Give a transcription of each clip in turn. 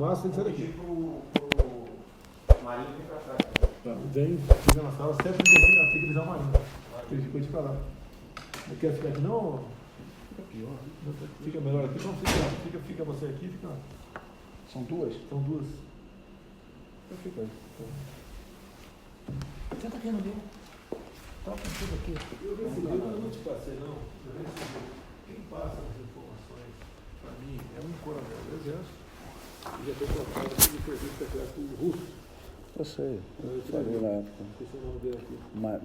Márcio tem que sair daqui. Pro Marinho vem pra trás. Tá, vem, fica na sala, 7h35, tem que avisar o Marinho. Tem que depois ficar lá. Não quer ficar aqui não? Fica aqui, ó. Fica melhor aqui, então fica você aqui, fica. São duas? São duas. Eu fico aí. Senta aqui no meio. Tá com tudo aqui. Eu não te passei, não. Eu recebi. Quem passa as informações para mim é um coronel do Exército e já foi colocado aqui de serviço secreto russo. Eu sei, eu falei na época. Esqueci o nome dele aqui.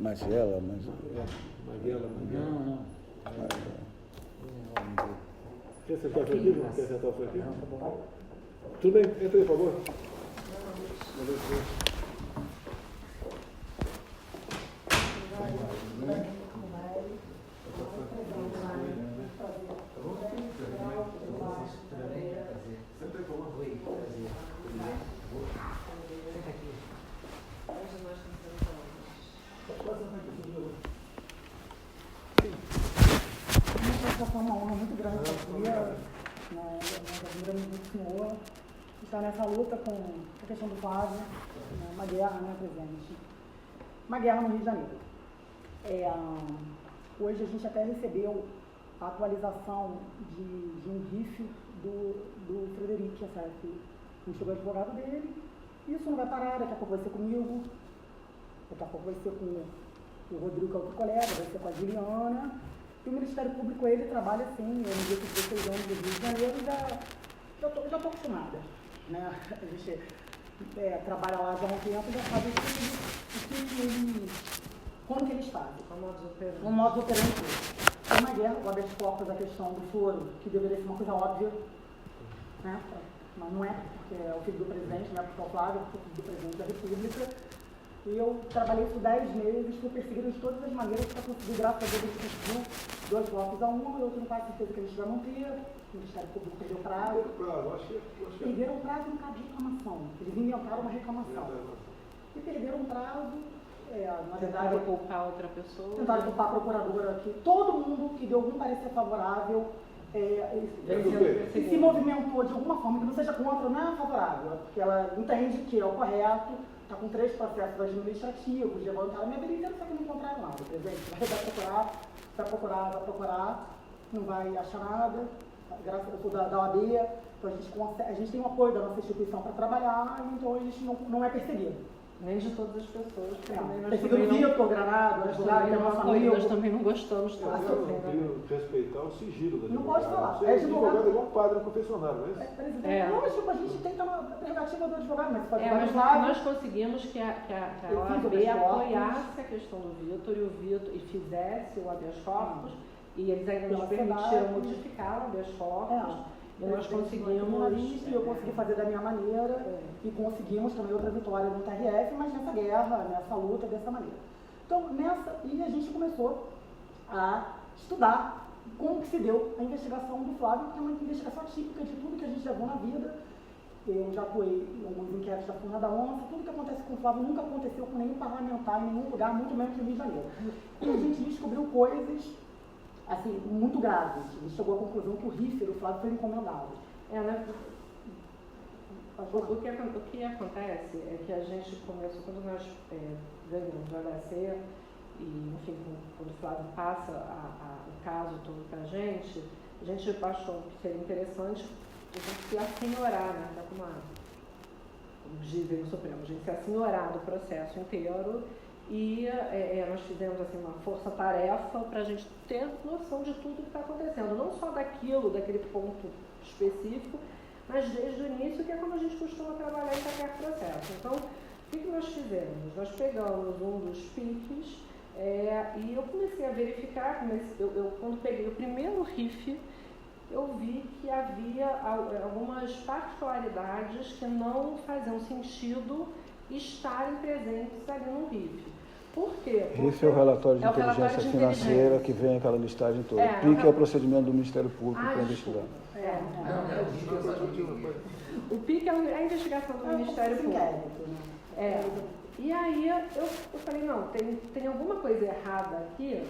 Magela, mas... Maguela. Não. Quer sentar por aqui, João? Quer sentar por aqui? Não, tá bom. Tudo bem? Entra aí, por favor. Foi uma honra muito grande estar aqui, nós admiramos muito o senhor, estar nessa luta com a questão do Flávio, uma guerra, né, presidente? Uma guerra no Rio de Janeiro. Hoje a gente até recebeu a atualização de um RIF do Frederico, certo? A gente chegou o advogado dele, isso não vai parar, daqui a pouco vai ser comigo, daqui a pouco vai ser com o Rodrigo, que é outro colega, vai ser com a Juliana. E o Ministério Público, ele trabalha assim, eu no dia que 16 anos do Rio de Janeiro, já estou acostumada, né? A gente trabalha lá já há um tempo, já sabe como que eles fazem. O modo operante. Tem uma guerra, o habeas corpus, a questão do foro, que deveria ser uma coisa óbvia, né? Mas não é, porque é o filho do presidente, não é porque é o Flávio, é o filho do presidente da República. E eu trabalhei por 10 meses, fui perseguido de todas as maneiras para conseguir, graças a Deus, a gente conseguiu 2 blocos a 1, eu tenho quase certeza que a gente vai manter, o Ministério Público perdeu prazo. Perderam prazo no caso de reclamação, eles inventaram uma reclamação. E perderam um prazo, na verdade... Tentaram culpar outra pessoa. Tentaram culpar a procuradora aqui. Todo mundo que deu algum parecer favorável, se movimentou de alguma forma, que não seja contra, não é favorável, porque ela entende que é o correto. Está com 3 processos administrativos, levantaram a minha vida inteira, só que não encontraram nada, presidente. Vai procurar, não vai achar nada, graças a Deus da OAB, então a gente tem o apoio da nossa instituição para trabalhar, então a gente não é perseguido. Nem de todas as pessoas. Perseguido o Vitor, Granado, advogado, que é nosso amigo. Nós também não gostamos tanto. Eu queria respeitar o sigilo da Não pode falar. É advogado é igual um padre no confessionário, não é isso? Presidente, lógico, a gente tem que ter uma prerrogativa do advogado, mas pode mas nós conseguimos que a OAB apoiasse a questão do Vitor e fizesse o habeas corpus, e eles ainda nos permitiram modificar o habeas corpus. E nós conseguimos. Eu consegui fazer da minha maneira e conseguimos também outra vitória no TRF, mas nessa guerra, nessa luta, dessa maneira. Então, e a gente começou a estudar como que se deu a investigação do Flávio, que é uma investigação típica de tudo que a gente levou na vida. Eu já atuei em alguns inquéritos da Funda da Onça, tudo que acontece com o Flávio nunca aconteceu com nenhum parlamentar em nenhum lugar, muito menos no Rio de Janeiro. E a gente descobriu coisas assim, muito graves. A gente chegou à conclusão que o RIF do Flávio foi encomendado. O que acontece é que a gente começou, quando nós ganhamos o HC, e enfim, quando o Flávio passa o caso todo para a gente achou que seria interessante a gente se assenhorar, né? Como dizem no Supremo, a gente se assenhorar do processo inteiro. E nós fizemos assim, uma força-tarefa para a gente ter noção de tudo que está acontecendo, não só daquele ponto específico, mas desde o início, que é como a gente costuma trabalhar em qualquer processo. Então, o que nós fizemos? Nós pegamos um dos PICs e eu comecei a verificar, quando peguei o primeiro RIF, eu vi que havia algumas particularidades que não faziam sentido estarem presentes ali no RIF. Por quê? RIF é o relatório de inteligência financeira que vem aquela listagem toda. PIC é o procedimento do Ministério Público para investigar. O PIC é a investigação do Ministério Público. E aí eu falei, não, tem alguma coisa errada aqui,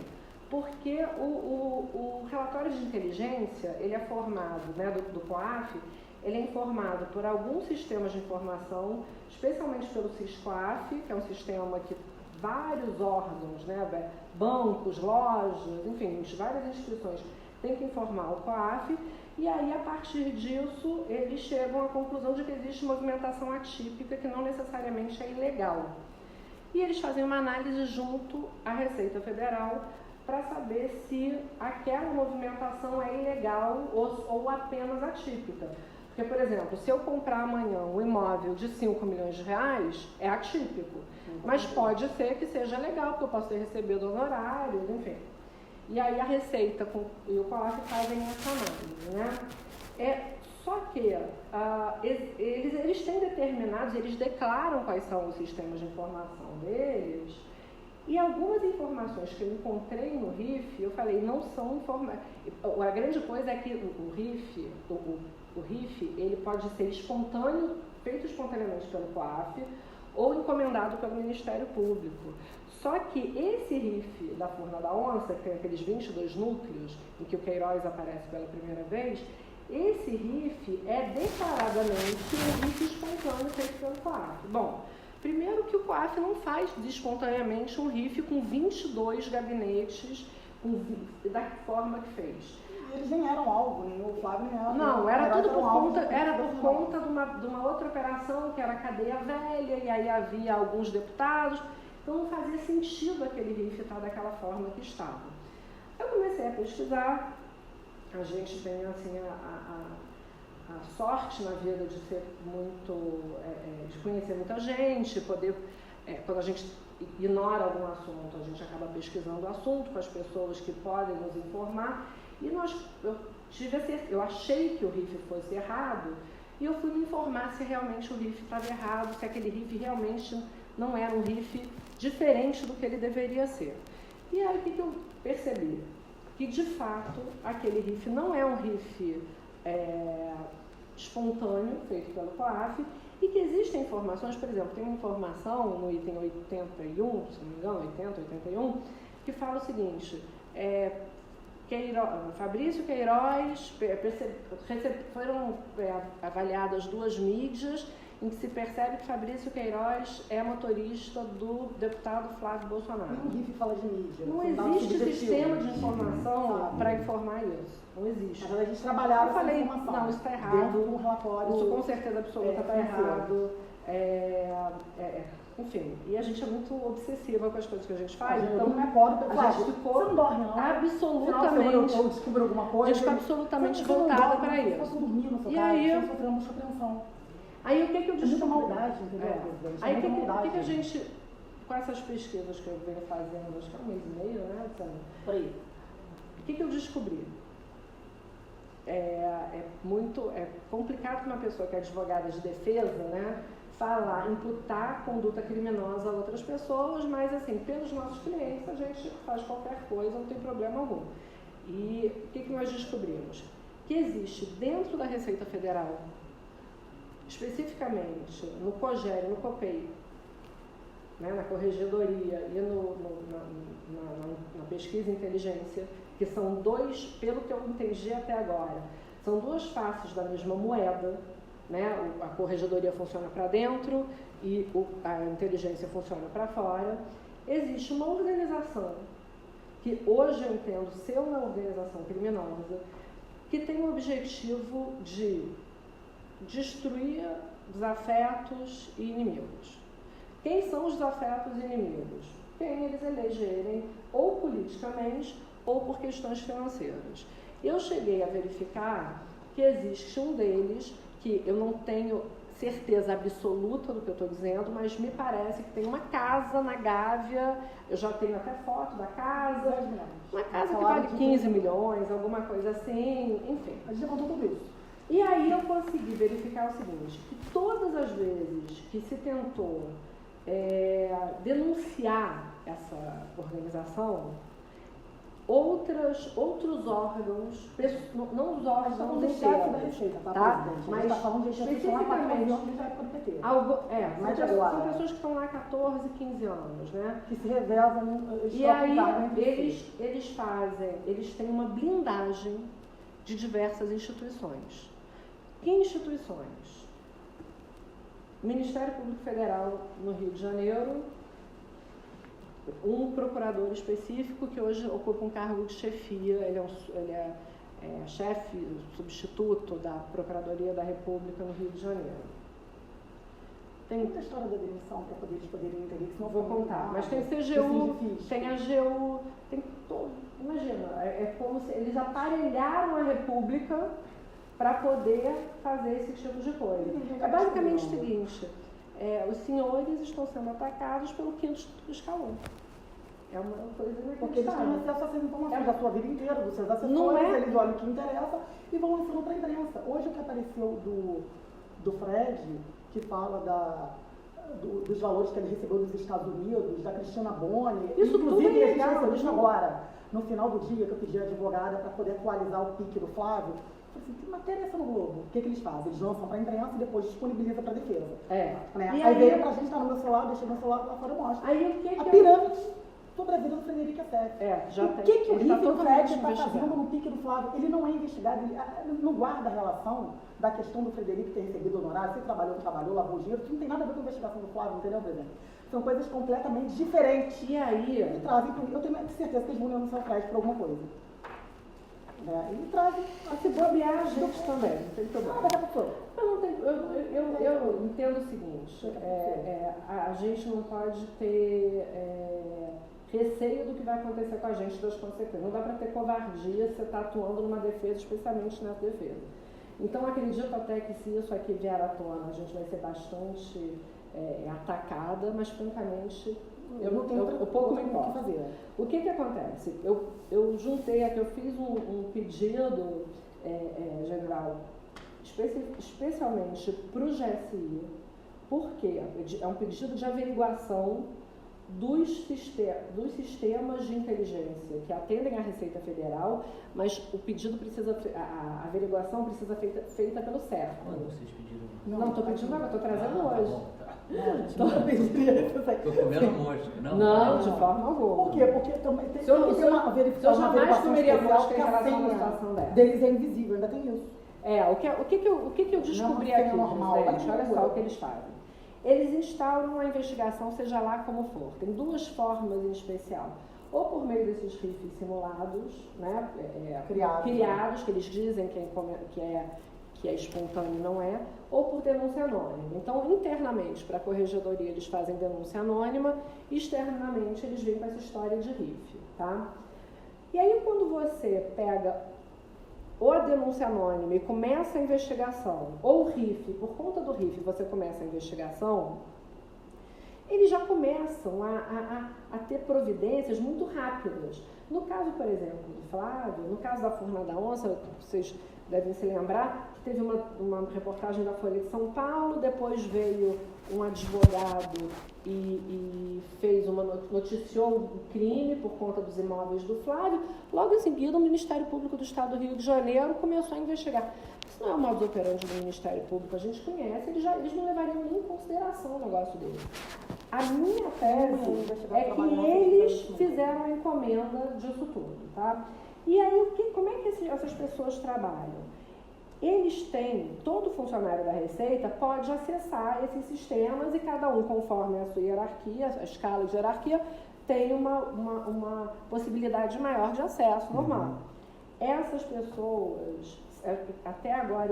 porque o relatório de inteligência, ele é formado, né, do COAF, ele é informado por alguns sistemas de informação, especialmente pelo SISCOAF, que é um sistema que vários órgãos, né, bancos, lojas, enfim, várias instituições têm que informar o COAF, e aí, a partir disso, eles chegam à conclusão de que existe movimentação atípica que não necessariamente é ilegal. E eles fazem uma análise junto à Receita Federal para saber se aquela movimentação é ilegal ou apenas atípica. Porque, por exemplo, se eu comprar amanhã um imóvel de 5 milhões de reais, é atípico. Mas pode ser que seja legal, porque eu posso ter recebido honorários, enfim. E aí a Receita e o COAF fazem essa análise, né? Só que eles têm determinados, eles declaram quais são os sistemas de informação deles, e algumas informações que eu encontrei no RIF, eu falei, não são informações. A grande coisa é que o RIF, ele pode ser espontâneo, feito espontaneamente pelo COAF, ou encomendado pelo Ministério Público. Só que esse RIF da Furna da Onça, que tem aqueles 22 núcleos, em que o Queiroz aparece pela primeira vez, esse RIF é declaradamente um RIF espontâneo feito pelo COAF. Bom, primeiro que o COAF não faz espontaneamente um RIF com 22 gabinetes da forma que fez. Eles nem eram algo, nem o Flávio nem era. Não, era tudo por conta de uma outra operação, que era a cadeia velha, e aí havia alguns deputados, então não fazia sentido aquele RIF estar daquela forma que estava. Eu comecei a pesquisar, a gente tem assim a sorte na vida de ser muito, de conhecer muita gente, poder, quando a gente ignora algum assunto, a gente acaba pesquisando o assunto com as pessoas que podem nos informar. E eu achei que o RIF fosse errado, e eu fui me informar se realmente o RIF estava errado, se aquele RIF realmente não era um RIF diferente do que ele deveria ser. E aí o que eu percebi? Que de fato aquele RIF não é um RIF espontâneo, feito pelo COAF, e que existem informações, por exemplo, tem uma informação no item 81, se não me engano, 80, 81, que fala o seguinte, Fabrício Queiroz, foram avaliadas 2 mídias em que se percebe que Fabrício Queiroz é motorista do deputado Flávio Bolsonaro. Nenhum RIF fala de mídia. Não existe sistema de informação para informar isso. Não existe. Mas a gente trabalhava eu falei, informação. não, isso está errado. Um relatório, isso com certeza absoluta está errado. Enfim, e a gente é muito obsessiva com as coisas que a gente faz. Então não é pobre, a gente ficou você não dorme, não? absolutamente. Eu descubro alguma coisa. A gente ficou absolutamente voltada para isso. Eu dormir no seu e casa, aí, eu sofrendo muita atenção. Aí o que eu descobri? Muita maldade, entendeu? Aí o que a gente, com essas pesquisas que eu venho fazendo, acho que é 1 mês e meio, né, Luciana? Por aí. O que eu descobri? É complicado para uma pessoa que é advogada de defesa, né, falar, imputar conduta criminosa a outras pessoas, mas assim, pelos nossos clientes a gente faz qualquer coisa, não tem problema algum. E o que nós descobrimos? Que existe dentro da Receita Federal, especificamente no COGER, no COPEI, né, na Corregedoria e na Pesquisa e Inteligência, que são pelo que eu entendi até agora, são 2 faces da mesma moeda, né? A Corregedoria funciona para dentro e a inteligência funciona para fora. Existe uma organização, que hoje eu entendo ser uma organização criminosa, que tem o objetivo de destruir desafetos e inimigos. Quem são os desafetos e inimigos? Quem eles elegerem ou politicamente ou por questões financeiras. Eu cheguei a verificar que existe um deles, que eu não tenho certeza absoluta do que eu estou dizendo, mas me parece que tem uma casa na Gávea, eu já tenho até foto da casa, uma casa que vale 15 milhões, alguma coisa assim, enfim. A gente já contou tudo isso. E aí eu consegui verificar o seguinte, que todas as vezes que se tentou denunciar essa organização, outros órgãos, não os órgãos da Receita, tá? Mas especificamente são pessoas que estão lá há 14, 15 anos, né? Que se revezam. E aí eles têm uma blindagem de diversas instituições. Que instituições? Ministério Público Federal no Rio de Janeiro, um procurador específico que hoje ocupa um cargo de chefia, ele é chefe, substituto da Procuradoria da República no Rio de Janeiro. Tem muita história da demissão para eles poderem entender que não vou contar, mas tem CGU, tem AGU, tem todo. Imagina, é como se eles aparelharam a República para poder fazer esse tipo de coisa. É basicamente o seguinte, os senhores estão sendo atacados pelo quinto escalão. É uma coisa inacreditável. Porque eles têm acesso a essas informações da sua vida inteira, dos seus assessores, eles olham o que interessa e vão lançando para a imprensa. Hoje o que apareceu do Fred, que fala dos valores que ele recebeu dos Estados Unidos, da Cristina Boni, isso inclusive tudo é legal, eles agora, no final do dia que eu pedi a advogada para poder atualizar o pique do Flávio, eu falei assim, que matéria é essa no Globo? O que eles fazem? Eles lançam para a imprensa e depois disponibilizam para a defesa. Né? Aí veio pra gente, tá no meu celular, deixei meu celular lá fora e mostro. Aí, a pirâmide sobre a vida do Frederico Assef. Já o que o Fred está fazendo no pique do Flávio? Ele não é investigado, ele não guarda a relação da questão do Frederico ter recebido honorário, se trabalhou, lavou dinheiro, isso não tem nada a ver com a investigação do Flávio, entendeu, presidente? São coisas completamente diferentes. E aí? Ele trazem, eu tenho certeza que eles vão denunciar o Fred por alguma coisa. Ele traz a se bobear a gente também, não tem problema. Eu entendo o seguinte, a gente não pode ter receio do que vai acontecer com a gente, das consequências. Não dá para ter covardia se você está atuando numa defesa, especialmente nessa defesa. Então, acredito até que se isso aqui vier à tona, a gente vai ser bastante atacada, mas, francamente, eu pouco me importo. O que acontece? Eu juntei aqui, eu fiz um pedido, general, especialmente para o GSI, porque é um pedido de averiguação dos sistemas de inteligência que atendem à Receita Federal, mas o pedido a averiguação precisa ser feita pelo CERF. Quando vocês pediram? Não, estou pedindo agora, estou trazendo hoje. Estou comendo mosca. Não, de forma alguma. Por quê? Porque também tem uma verificação. Eu jamais comeria mosca em relação a uma situação dessa. Deles é invisível, ainda tem isso. O que eu descobri aqui, gente? Olha só o que eles fazem. Eles instauram uma investigação, seja lá como for. Tem duas formas em especial. Ou por meio desses RIFs simulados, né, criados, que eles dizem que é espontâneo, não é, ou por denúncia anônima. Então, internamente, para a corregedoria, eles fazem denúncia anônima, externamente, eles vêm com essa história de RIF, tá? E aí, quando você pega ou a denúncia anônima e começa a investigação, ou o RIF, por conta do RIF você começa a investigação, eles já começam a ter providências muito rápidas. No caso, por exemplo, do Flávio, no caso da Furna da Onça, vocês devem se lembrar que teve uma reportagem da Folha de São Paulo, depois veio um advogado e noticiou um crime por conta dos imóveis do Flávio. Logo em seguida, o Ministério Público do Estado do Rio de Janeiro começou a investigar. Isso não é o modus operandi do Ministério Público, a gente conhece, eles não levariam nem em consideração o negócio deles. A minha tese é que eles fizeram a encomenda disso tudo, tá? E aí, como é que essas pessoas trabalham? Eles têm, todo funcionário da Receita pode acessar esses sistemas e cada um, conforme a sua hierarquia, a escala de hierarquia, tem uma possibilidade maior de acesso normal. Essas pessoas, até agora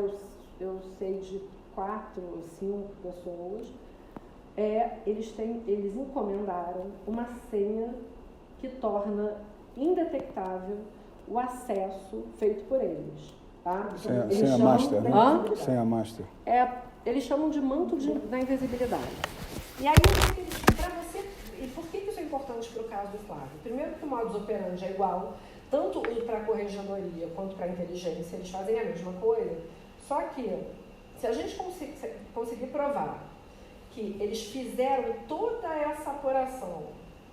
eu sei de 4 ou 5 pessoas, eles encomendaram uma senha que torna indetectável o acesso feito por eles. Tá? Senha master, né? Senha master. Eles chamam de manto da invisibilidade. E aí, por que isso é importante para o caso do Flávio? Primeiro que o modus operandi é igual, tanto para a corregedoria quanto para a inteligência, eles fazem a mesma coisa, só que se a gente conseguir provar que eles fizeram toda essa apuração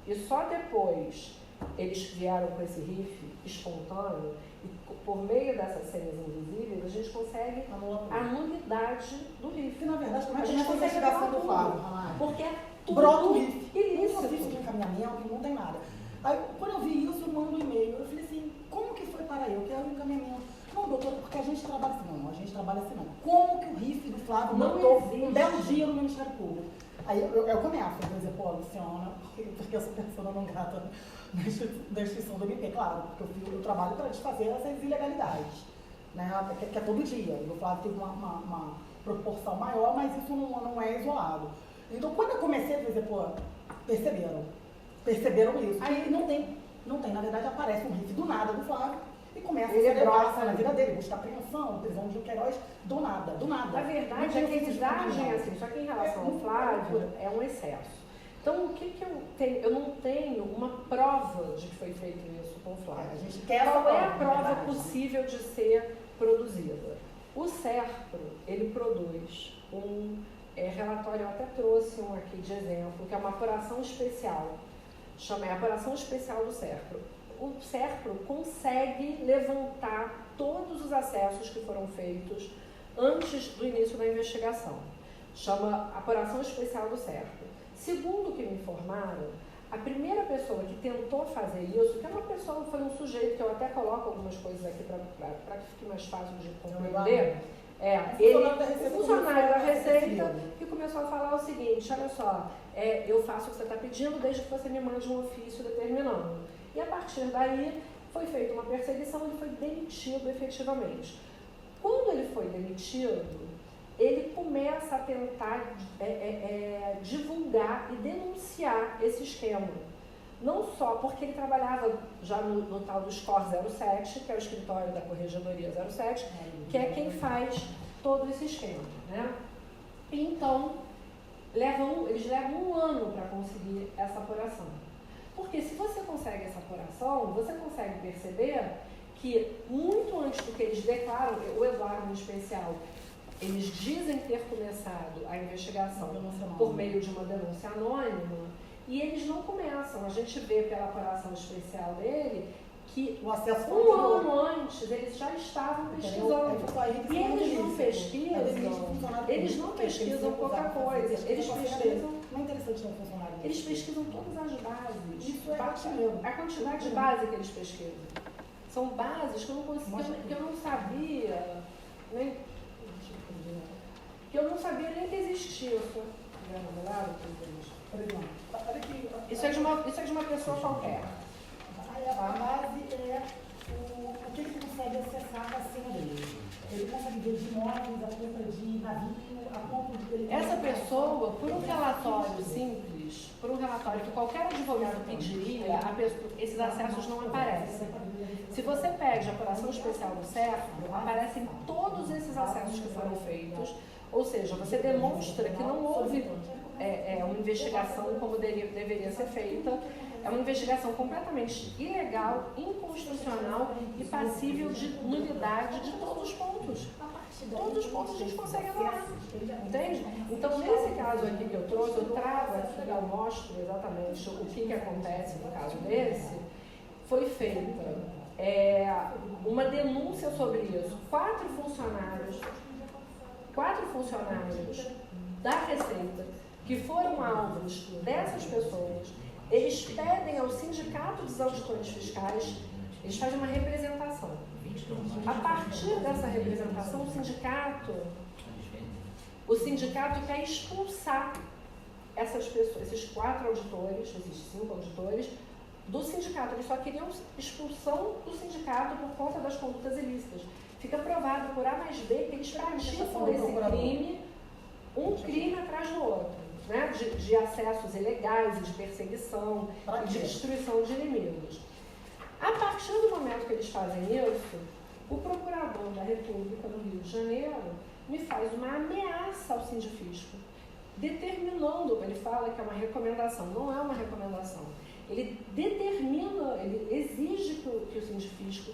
e só depois eles vieram com esse RIF espontâneo, e por meio dessas senhas invisíveis, a gente consegue a nulidade do RIF. E, na verdade, como é a que gente a investigação do Flávio? Porque é tudo brota o RIF. ilícito. Não existe de encaminhamento, não tem nada. Aí, quando eu vi isso, eu mando um e-mail. Eu falei assim, como que foi para eu? Quero um encaminhamento. Não, doutora, porque a gente trabalha assim, não, a gente trabalha assim, não. Como que o RIF do Flávio Não botou existe. um belo dia no Ministério Público? Aí eu começo a dizer, pô, Luciana, porque eu sou pessoa não grata da instituição do MP, claro, porque eu trabalho para desfazer essas ilegalidades, né, que é todo dia. E o Flávio teve uma proporção maior, mas isso não é isolado. Então, quando eu comecei a dizer, pô, perceberam isso. Aí não tem, na verdade, aparece um RIF do nada do Flávio e começa a celebrar na vida dele, buscar apreensão, prisão de Queiroz, do nada. A verdade é que eles agem assim, só que em relação ao Flávio, é um excesso. Então, o que eu tenho? Eu não tenho uma prova de que foi feito isso com o Flávio. A gente quer Qual é a prova verdade, possível de ser produzida? O SERPRO, ele produz um relatório, eu até trouxe um aqui de exemplo, que é uma apuração especial, chama a apuração especial do SERPRO. O SERPRO consegue levantar todos os acessos que foram feitos antes do início da investigação. Chama apuração especial do SERPRO. Segundo o que me informaram, a primeira pessoa que tentou fazer isso, que é uma pessoa, foi um sujeito, que eu até coloco algumas coisas aqui para que fique mais fácil de compreender, o funcionário da Receita, que começou a falar o seguinte, olha só, eu faço o que você está pedindo desde que você me mande um ofício determinando. E a partir daí foi feita uma perseguição e ele foi demitido efetivamente. Quando ele foi demitido, ele começa a tentar divulgar e denunciar esse esquema. Não só porque ele trabalhava já no tal do SCOR 07, que é o escritório da Corregedoria 07, que é quem faz todo esse esquema, né? Então, eles levam 1 ano para conseguir essa apuração. Porque se você consegue essa apuração, você consegue perceber que muito antes do que eles declaram, o Eduardo em especial, eles dizem ter começado a investigação por meio de uma denúncia anônima e eles não começam. A gente vê pela apuração especial dele que o acesso 1 ano antes eles já estavam pesquisando. E eles não pesquisam qualquer coisa. Eles pesquisam. Não é interessante não funcionário. Eles pesquisam todas as bases. Isso é rotineiro. A quantidade de base que eles pesquisam. São bases que eu não conseguia, que eu não sabia, nem que eu não sabia nem que existia. Isso é de uma pessoa qualquer. A base é o que ele consegue acessar a cena dele. Ele consegue ver de imóveis, a compra de navio, a compra de... Essa pessoa, por um relatório simples, por um relatório que qualquer advogado pediria, esses acessos não aparecem. Se você pede a apuração especial do SERPRO, aparecem todos esses acessos que foram feitos, ou seja, você demonstra que não houve uma investigação como deveria ser feita. É uma investigação completamente ilegal, inconstitucional e passível de nulidade de todos os pontos. Todos os pontos a gente consegue anular. Entende? Então, nesse caso aqui que eu trouxe, eu trago aqui, eu mostro exatamente o que acontece no caso desse. Foi feita uma denúncia sobre isso. 4 funcionários da Receita que foram alvos dessas pessoas. Eles pedem ao Sindicato dos Auditores Fiscais, eles fazem uma representação. A partir dessa representação, o sindicato quer expulsar essas pessoas, esses 4 auditores, esses 5 auditores, do sindicato. Eles só queriam expulsão do sindicato por conta das condutas ilícitas. Fica provado por A mais B que eles praticam esse crime, um crime atrás do outro. Né, de acessos ilegais e de perseguição e de destruição de inimigos. A partir do momento que eles fazem isso, o procurador da República no Rio de Janeiro me faz uma ameaça ao sindifisco, determinando, ele fala que é uma recomendação, não é uma recomendação, ele determina, ele exige que o sindifisco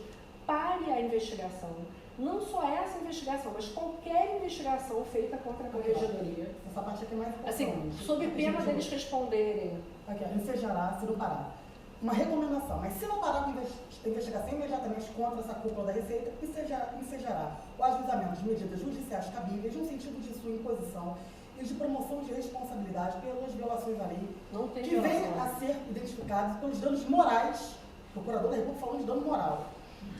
pare a investigação. Não só essa investigação, mas qualquer investigação feita contra a Corregedoria. Essa parte aqui é mais importante. Assim, sob pena deles responderem. Aqui, ensejará se não parar. Uma recomendação, mas se não parar com a investigação imediatamente contra essa cúpula da Receita, ensejará o ajuizamento de medidas judiciais cabíveis no sentido de sua imposição e de promoção de responsabilidade pelas violações à lei, que venham a ser identificados pelos danos morais, o procurador da República falando de dano moral,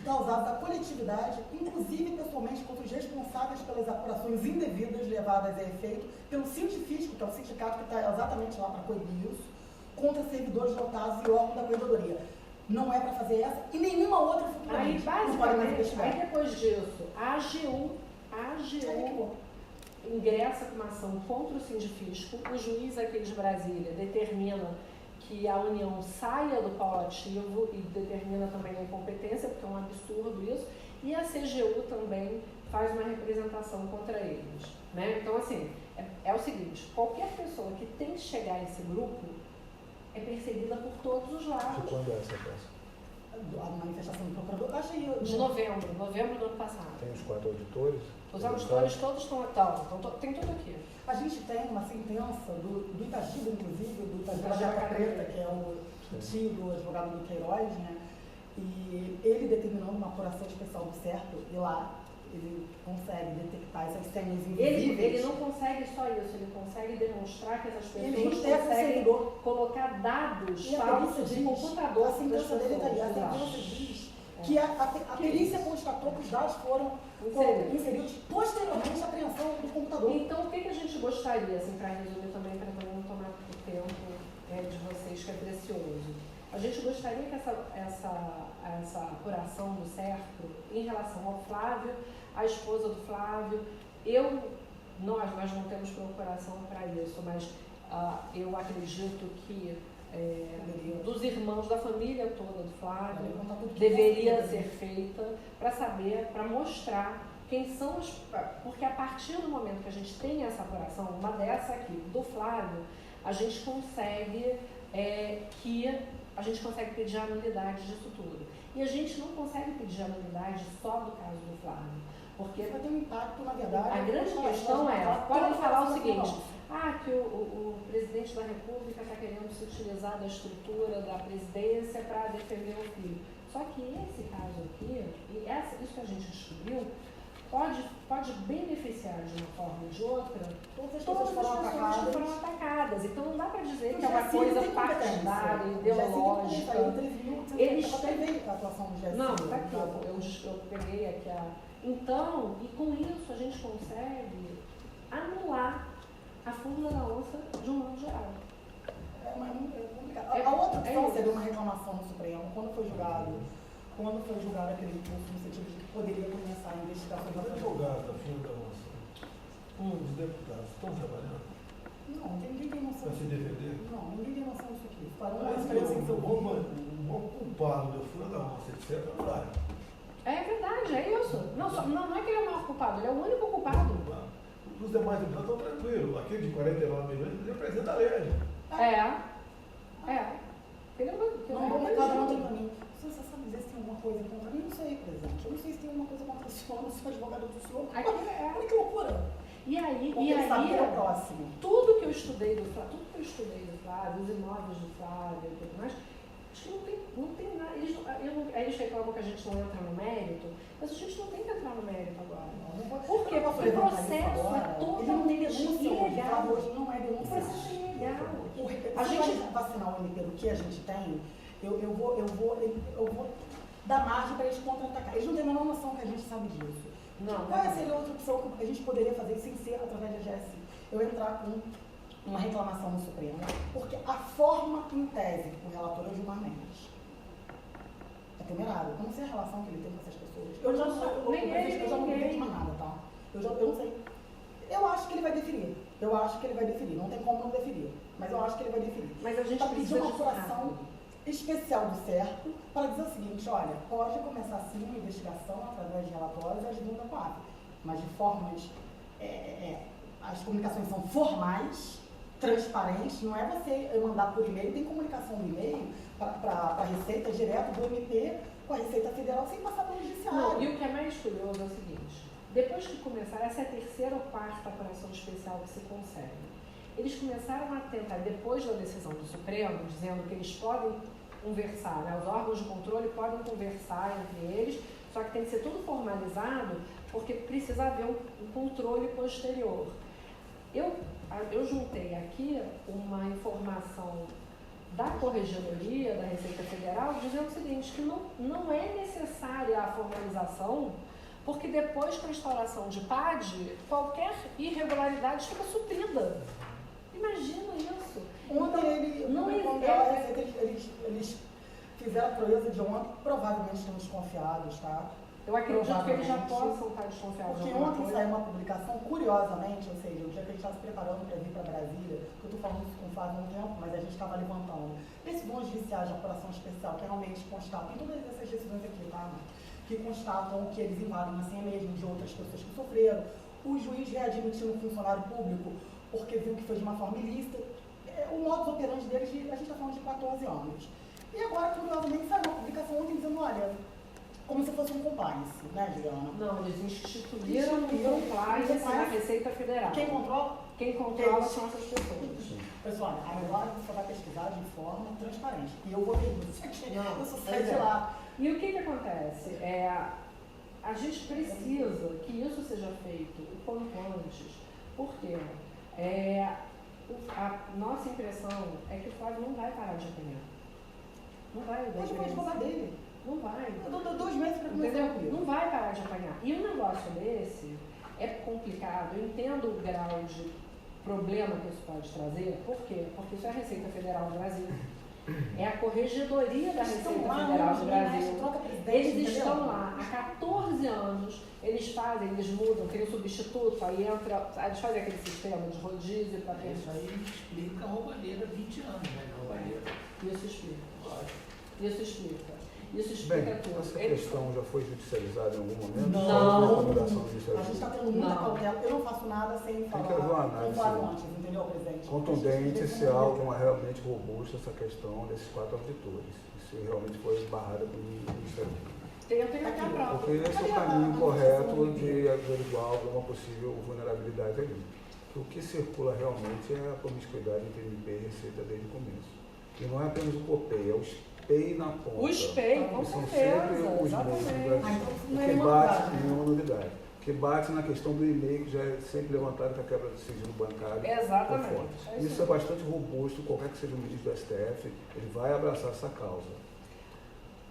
causados à coletividade, inclusive pessoalmente contra os responsáveis pelas apurações indevidas levadas a efeito pelo científico, que é o sindicato que está exatamente lá para coibir isso, contra servidores lotados e órgãos da corredoria. Não é para fazer essa e nenhuma outra futuramente. Aí, Não pode mais basicamente, investigar. aí depois disso, a AGU ingressa com uma ação contra o sindifisco, o juiz aqui de Brasília determina que a União saia do polo ativo e determina também a incompetência, porque é um absurdo isso, e a CGU também faz uma representação contra eles. Né? Então, assim, é o seguinte, qualquer pessoa que tente chegar a esse grupo é perseguida por todos os lados. De quando é essa peça? A manifestação do procurador, achei De novembro do ano passado. Tem os 4 auditores? Os auditores todos estão, tem tudo aqui. A gente tem uma sentença do Itagiba, inclusive, do Itagiba Itagiba Jaca Preta, Preta, que é o tio do advogado do Queiroz, né? E ele determinou uma apuração especial do certo, e lá ele consegue detectar essas senhas invisíveis. Ele não consegue só isso, ele consegue demonstrar que essas Ele pessoas interpreta o conseguem servidor. colocar dados E a falsos perícia de diz, computador a das sentença dele está aí, a pessoas. sentença diz que a perícia constatou que os dados foram inseridos posteriormente à apreensão do computador. Então, o que a gente gostaria, assim, para resumir também, para não tomar o tempo de vocês, que é precioso? A gente gostaria que essa apuração do certo em relação ao Flávio, a esposa do Flávio, nós não temos procuração para isso, mas eu acredito que dos irmãos, da família toda do Flávio, deveria ser feita para saber, para mostrar quem são os... Porque a partir do momento que a gente tem essa apuração, uma dessa aqui, do Flávio, a gente consegue pedir a nulidade disso tudo. E a gente não consegue pedir a nulidade só do caso do Flávio. Porque vai ter um impacto, na verdade. A grande questão podem falar o seguinte, que o presidente da República está querendo se utilizar da estrutura da presidência para defender o filho. Só que esse caso aqui, isso que a gente descobriu, pode beneficiar de uma forma ou de outra todas as pessoas que foram atacadas. Então não dá para dizer que é uma coisa partidária, ideológica. Eles têm a atuação do GSI. Não, tá aqui, eu peguei aqui Então, e com isso a gente consegue anular a fórmula da onça de um modo geral. É complicado. A outra opção seria uma reclamação no Supremo, quando foi julgado aquele recurso no sentido de que poderia começar a investigação. Os advogados da fórmula da onça, os deputados, estão trabalhando? Não, ninguém tem noção. Para se defender? Não, ninguém tem noção disso aqui. O maior culpado da fórmula da onça, etc., é o Flávio. É verdade, é isso. Não é que ele é o maior culpado, ele é o único culpado. Os demais deputados estão tranquilos. Aquele de 49 milhões ele representa a lei. Ele não tem para mim. Você sabe dizer se tem alguma coisa contra mim? Não sei, presidente. Eu não sei se tem alguma coisa contra o senhor, não sou advogado do senhor. Olha que loucura. E aí, tudo que eu estudei do Flávio, os imóveis do Flávio e tudo mais, acho que não tem nada. Eles reclamam que a gente não entra no mérito, mas a gente não tem que entrar no mérito agora. Por quê? Porque o processo é totalmente ilegal. Hoje não é O processo é ilegal. A gente vacinar o MP do que a gente tem, eu vou dar margem para eles contra-atacar. Eles não têm a menor noção que a gente sabe disso. Qual seria outra opção que a gente poderia fazer sem ser através da GSI? Eu entrar com uma reclamação no Supremo, porque a forma em tese que o relator é o Gilmar Mendes é temerário. Eu não sei a relação que ele tem com essas pessoas. Eu já não entendo mais nada, tá? Eu não sei. Eu acho que ele vai deferir. Não tem como não deferir. Mas eu acho que ele vai deferir. Mas a gente precisa de uma apuração especial do certo para dizer o seguinte, olha, pode começar sim uma investigação através de relatórios e ajuda com a APA, mas de formas, as comunicações são formais, transparentes, não é você mandar por e-mail, tem comunicação no e-mail para a Receita direto do MP com a Receita Federal sem passar pelo Judiciário. Não, e o que é mais curioso é o seguinte, depois que começar, essa é a terceira ou quarta apuração especial que se consegue. Eles começaram a tentar, depois da decisão do Supremo, dizendo que eles podem conversar, né? Os órgãos de controle podem conversar entre eles, só que tem que ser tudo formalizado, porque precisa haver um controle posterior. Eu juntei aqui uma informação da Corregedoria da Receita Federal dizendo o seguinte, que não é necessária a formalização, porque depois com a instauração de PAD, qualquer irregularidade fica suprida. Imagina isso. Ontem eles fizeram a proeza de ontem, provavelmente estão desconfiados, tá? Eu acredito que eles já possam estar desconfiados. Porque ontem saiu uma publicação, curiosamente, ou seja, o dia que a gente estava se preparando para vir para Brasília, que eu estou falando isso com o Flávio há um tempo, mas a gente estava levantando esses bons judiciais de apuração especial, que realmente constatam, em todas essas decisões aqui, tá? Que constatam que eles invadem uma senha mesmo de outras pessoas que sofreram, o juiz readmitindo um funcionário público porque viu que foi de uma forma ilícita, o modus operandi deles, a gente está falando de 14 anos. E agora, curiosamente, saiu uma publicação ontem dizendo, olha, como se fosse um compliance, né, Juliana? Não, eles instituíram um compliance na Receita Federal. Quem controla? Quem controla são essas pessoas. Pessoal, agora você vai pesquisar de forma transparente. E eu vou ver isso aqui. Não, eu sou sai de lá. E o que acontece? A gente precisa que isso seja feito o quanto antes. Por quê? A nossa impressão é que o Flávio não vai parar de apanhar. Não vai. Mas eu vou falar dele. Não vai. Eu dou 2 meses para começar. Entendeu? Não vai parar de apanhar. E um negócio desse é complicado. Eu entendo o grau de problema que isso pode trazer. Por quê? Porque isso é a Receita Federal do Brasil. É a Corregedoria da Receita Federal do Brasil. Eles estão lá há 14 anos, eles mudam, criam substituto, aí eles fazem aquele sistema de rodízio para ter. Isso aí explica a roubalheira 20 anos, né? Roubalheira. Isso explica. Isso explica Bem, tudo. essa questão já foi judicializada em algum momento? Não. A gente está tendo muita cautela. Eu não faço nada sem falar. Tem que haver uma análise antes, entendeu, presidente? contundente se há alguma realmente robusta essa questão desses 4 auditores. Isso realmente foi barrado pelo Ministério Público. Eu tenho até a prova. Porque esse é o caminho correto de averiguar alguma possível vulnerabilidade ali. O que circula realmente é a promiscuidade entre MP e Receita desde o começo. E não é apenas o COPEI, é o SPEI na ponta. O SPEI, com são certeza, sempre os exatamente. o que bate em nenhuma novidade. Que bate na questão do e-mail, que já é sempre levantado com a quebra do sigilo bancário. Exatamente. Isso é bastante robusto, qualquer que seja o ministro do STF, ele vai abraçar essa causa.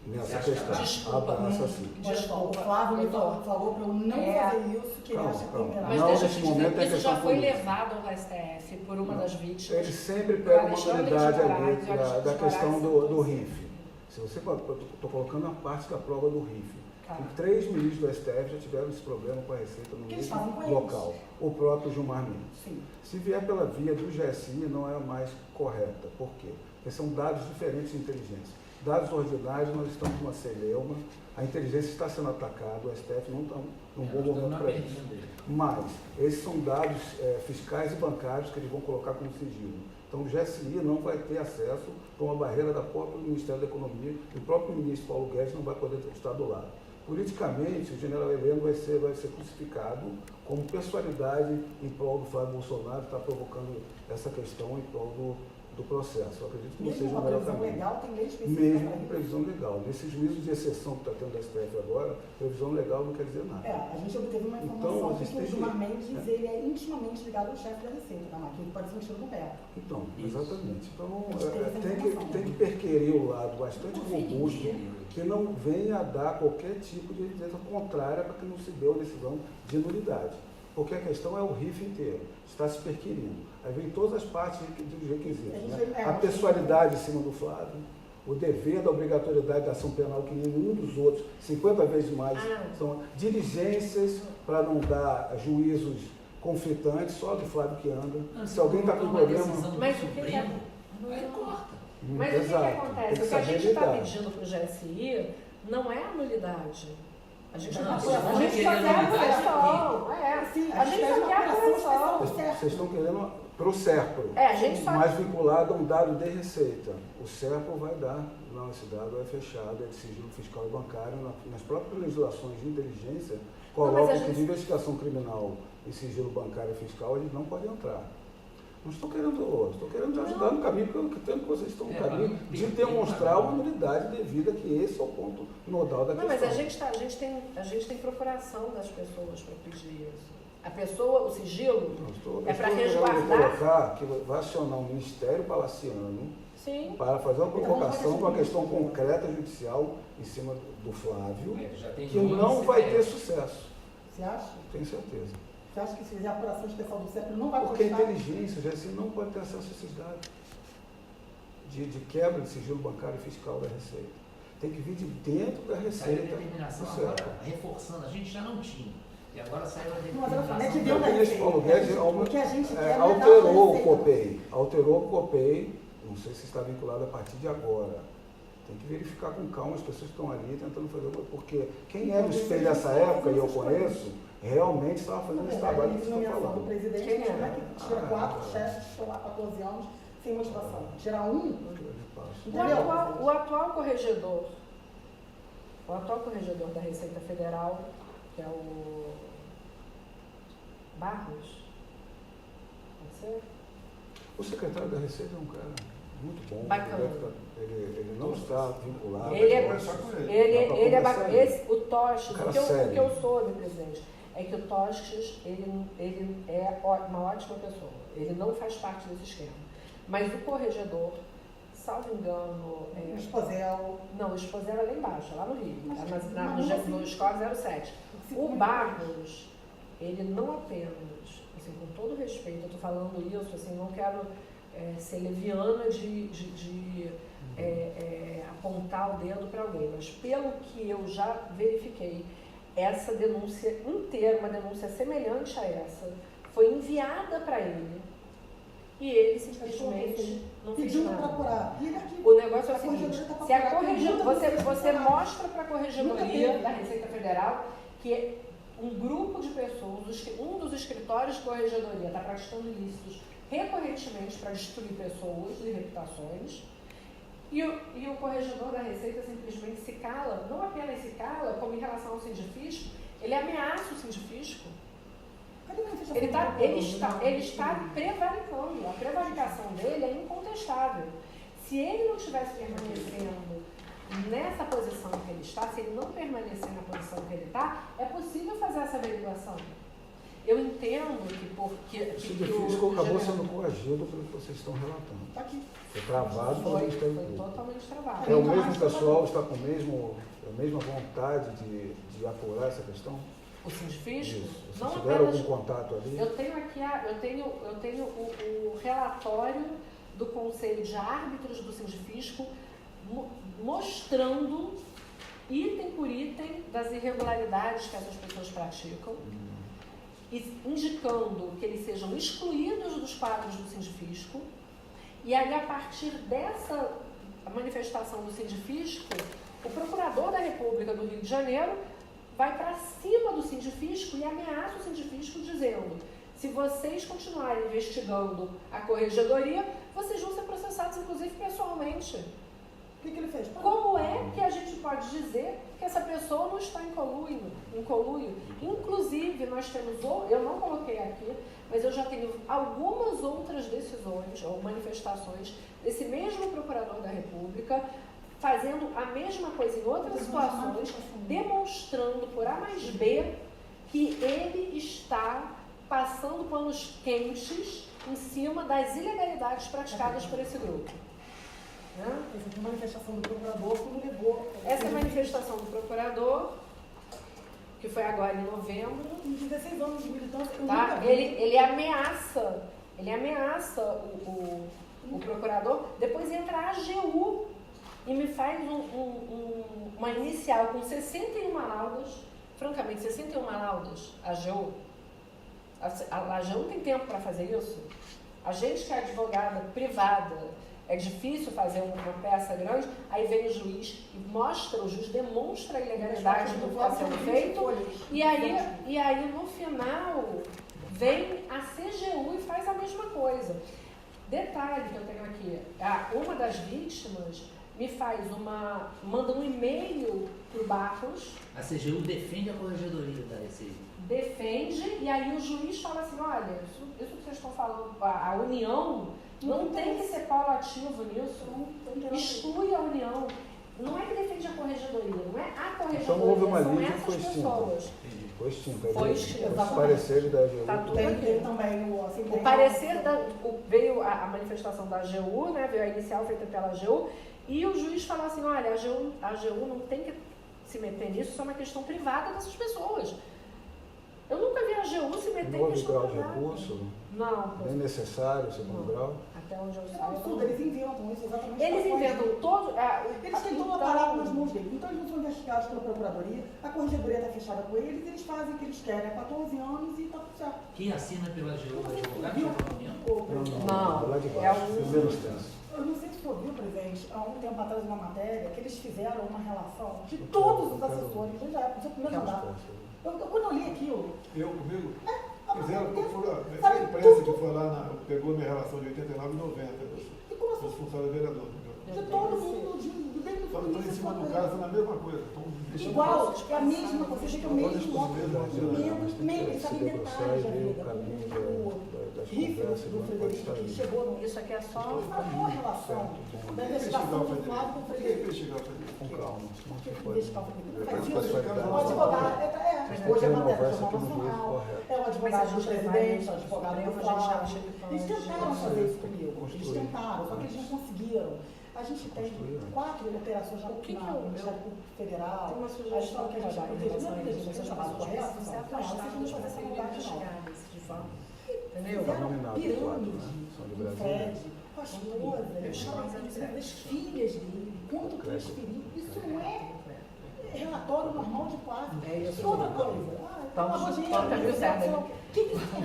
Nessa questão. Desculpa, abraça sim. O Flávio me falou para eu não fazer isso, que ele acha que tem Mas não, deixa eu nesse te momento dizer, é isso já questão foi política. levado ao STF por uma das vítimas. Ele sempre pega uma Alexandre unidade de ali Moraes, da questão Moraes, do RIF. Se você estou colocando a parte da prova do RIF. Tá. E 3 ministros do STF já tiveram esse problema com a Receita no mesmo local. O próprio Gilmar Mendes. Sim. Se vier pela via do GSI, não é a mais correta. Por quê? Porque são dados diferentes de inteligência. Dados ordinários, nós estamos com uma celeuma, a inteligência está sendo atacada, o STF não está num bom momento para isso. Mas esses são dados fiscais e bancários que eles vão colocar como sigilo. Então o GSI não vai ter acesso por uma barreira da própria Ministério da Economia, e o próprio ministro Paulo Guedes não vai poder estar do lado. Politicamente, o general Heleno vai ser crucificado como personalidade em prol do Flávio Bolsonaro, que está provocando essa questão em prol do processo. Eu acredito que não seja o melhor caminho. Legal, tem lei específica. Mesmo com previsão legal. Nesses juízos de exceção que está tendo da STF agora, previsão legal não quer dizer nada. A gente obteve uma informação que o Gilmar Mendes ele é intimamente ligado ao chefe da Receita, tá, Marquinhos? Pode ser um tiro no pé. Então, exatamente. Então, tem que perquerir o lado bastante robusto, que não venha a dar qualquer tipo de evidência contrária para que não se dê uma decisão de nulidade. Porque a questão é o RIF inteiro, está se perquirindo. Aí vem todas as partes dos requisitos. Né? A pessoalidade em cima do Flávio, o dever da obrigatoriedade da ação penal, que nenhum dos outros, 50 vezes mais, são diligências para não dar juízos conflitantes, só do Flávio que anda. Se alguém está com problema... Mas o que é? Aí corta. Mas o que acontece? O que a gente está pedindo para o GSI não é a nulidade. A gente só quer a correção. A gente só quer a correção. Vocês estão querendo para o SERPRO, mais vinculado a um dado de receita. O SERPRO vai dar, não, esse dado é fechado, é de sigilo fiscal e bancário, nas próprias legislações de inteligência, colocam que de investigação criminal e sigilo bancário e fiscal, eles não podem entrar. Não estou querendo ajudar no caminho, porque eu entendo que vocês estão no caminho de demonstrar uma nulidade devida, que esse é o ponto nodal da questão. Não, mas a gente tem procuração das pessoas para pedir isso. A pessoa, o sigilo, é para Eu resguardar. colocar que vai acionar um ministério palaciano Sim. para fazer uma provocação de uma questão concreta judicial em cima do Flávio, Já tem que nome não e vai CPF. ter sucesso. Você acha? Tenho certeza. Você acha que se fizer a apuração especial do CEP não vai Porque a constar? inteligência, o GSI não pode ter acesso a esses dados de quebra de sigilo bancário e fiscal da Receita. Tem que vir de dentro da Saiu a Receita. determinação do CEP. agora, reforçando, a gente já não tinha. E agora saiu a Mas olha só, a gente determinação. deu O na ministro Paulo Guedes O que a gente quer alterou o COPEI. Alterou o COPEI, não sei se está vinculado a partir de agora. Tem que verificar com calma as pessoas que estão ali tentando fazer, porque quem era o espelho dessa época, e eu conheço, realmente estava fazendo esse trabalho que você está nomeação do falando. presidente, Quem como é é? que tira 4 chefes que estão lá há 14 anos sem motivação? Tirar um, O atual corregedor da Receita Federal, que é o Barros, pode ser? O secretário da Receita é um cara muito bom. Bacana. Ele não está vinculado. Ele é- conversar com ele. Ele Dá pra é conversar bacana. ele. O Tostes, Cara o que sério. eu soube, presidente, é que o Tostes, ele é uma ótima pessoa. Ele não faz parte desse esquema. Mas o corregedor, salvo engano, o Esposel. não, o Esposel é lá embaixo, é lá no Rio, Mas, no Escola 07. O Barros, ele não apenas, assim, com todo respeito, eu estou falando isso, assim, não quero ser leviana de apontar o dedo para alguém, mas pelo que eu já verifiquei, essa denúncia inteira, uma denúncia semelhante a essa, foi enviada para ele e ele simplesmente não fez Pediu para nada. apurar. E ele aqui, O negócio é o a seguinte, corregedoria tá se a procurando, corregedoria, nunca você teve mostra para a Nunca corregedoria teve. da Receita Federal que um grupo de pessoas, um dos escritórios de corregedoria está praticando ilícitos recorrentemente para destruir pessoas e reputações, e o corregedor da Receita simplesmente se cala, não apenas se cala, como em relação ao sindifisco, ele ameaça o sindifisco. Cadê a manifestação Ele do está governo? prevaricando, a prevaricação dele é incontestável. Se ele não estivesse permanecendo nessa posição que ele está, se ele não permanecer na posição que ele está, é possível fazer essa averiguação. Eu entendo que O Sindifisco acabou sendo coagido pelo que vocês estão relatando. Tá aqui. Foi travado pelo Ministério foi Público. totalmente travado. É o mesmo pessoal, está com a mesma vontade de apurar essa questão? O sindifisco, Isso. Vocês não tiveram apenas... algum contato ali? Eu tenho aqui eu tenho o relatório do Conselho de Árbitros do Sindifisco mostrando item por item das irregularidades que essas pessoas praticam e indicando que eles sejam excluídos dos quadros do Sindifisco. E aí, a partir dessa manifestação do Sindifisco, o Procurador da República do Rio de Janeiro vai para cima do Sindifisco e ameaça o Sindifisco dizendo: se vocês continuarem investigando a corregedoria, vocês vão ser processados, inclusive pessoalmente. O que ele fez? Como é que a gente pode dizer que essa pessoa não está em conluio? Inclusive, nós temos, eu não coloquei aqui, mas eu já tenho algumas outras decisões ou manifestações desse mesmo Procurador da República fazendo a mesma coisa em outras situações, demonstrando por A mais B que ele está passando panos quentes em cima das ilegalidades praticadas por esse grupo. Essa manifestação do procurador que não levou. Essa manifestação do procurador, que foi agora em novembro, Em 16 anos de militância, eu tá? nunca vi. Ele ameaça o procurador, depois entra a AGU e me faz uma inicial com 61 laudas, francamente, 61 laudas, a AGU. A AGU não tem tempo para fazer isso. A gente que é advogada privada, é difícil fazer uma peça grande, aí vem o juiz e o juiz demonstra a ilegalidade do que está sendo feito, e aí no final vem a CGU e faz a mesma coisa. Detalhe que eu tenho aqui, uma das vítimas manda um e-mail para o Barros. A CGU defende a corregedoria da Receita. Defende, e aí o juiz fala assim: olha, isso que vocês estão falando, a União não tem que ser polo ativo nisso, exclui a União. Não é que defende a corregedoria, não é a corregedoria, Então houve uma são linha que essas foi extinta. pessoas. Entendi. Foi extinto. Foi Os extinto. pareceres da AGU. Tá tudo Tem aqui. também o assim, O parecer veio a manifestação da AGU, né, veio a inicial feita pela AGU, e o juiz falou assim, olha, a AGU não tem que se meter nisso, isso é uma questão privada dessas pessoas. Eu nunca vi a AGU se meter Não em houve questão grau de privada. recurso, Não, nem necessário, segundo grau. até onde eu É um saiba. absurdo, eles inventam isso exatamente. Eles pra corrigir. inventam todo. Eles têm todo o aparato nas mãos deles. Então eles não são investigados pela Procuradoria, a Corregedoria está fechada com eles, eles fazem o que eles querem há 14 anos e está tudo certo. Quem assina pela AGU é advogado Viu? de economia? Não, lá de é baixo, um- primeira instância. Eu não sei se você ouviu, presidente, há um tempo atrás uma matéria que eles fizeram uma relação de todos os assessores, desde a época do seu primeiro mandato. Quando eu li aquilo, Eu comigo? há muito Fizeram, tempo, a imprensa que foi lá, pegou minha relação de 89 e 90, e começou dos funcionários vereadores. de todo mundo, desde o Só que estão em cima do caso, na mesma coisa. Estão investigando. igual, é a mesma coisa, você tem o mesmo Mas tem que ele sabe se detalhes debruçar da e ver vida. o caminho das Rifle conversas, do não pode Frederico que sair. chegou no Isso aqui é só. Qual a relação da investigação do Flávio com o Por que Frederico? investigar o Frederico? Com calma, senão você Por que pode... investigar o Frederico? Depois Faz pode isso. validar. O advogado, hoje é matéria do Jornal Conversa com o juiz, Nacional, correto. é o advogado do presidente, é o advogado do Flávio. Eles tentaram fazer isso comigo, eles Construir. tentaram, só que eles não conseguiram. A gente tem 4 operações já no Ministério Público Federal. Tem uma A sugestão história que a gente para dar em não relação a tem isso. que chamar correto, Você não, afastar vocês não fazem essa maldade, não. de fato. Entendeu? Está nominado os quatro, né? São de O Brasília. Fred, com a esposa, das filhas dele, quanto transferiu. Isso não é relatório normal de quadro. É isso. E outra coisa. Vamos no caminho certo.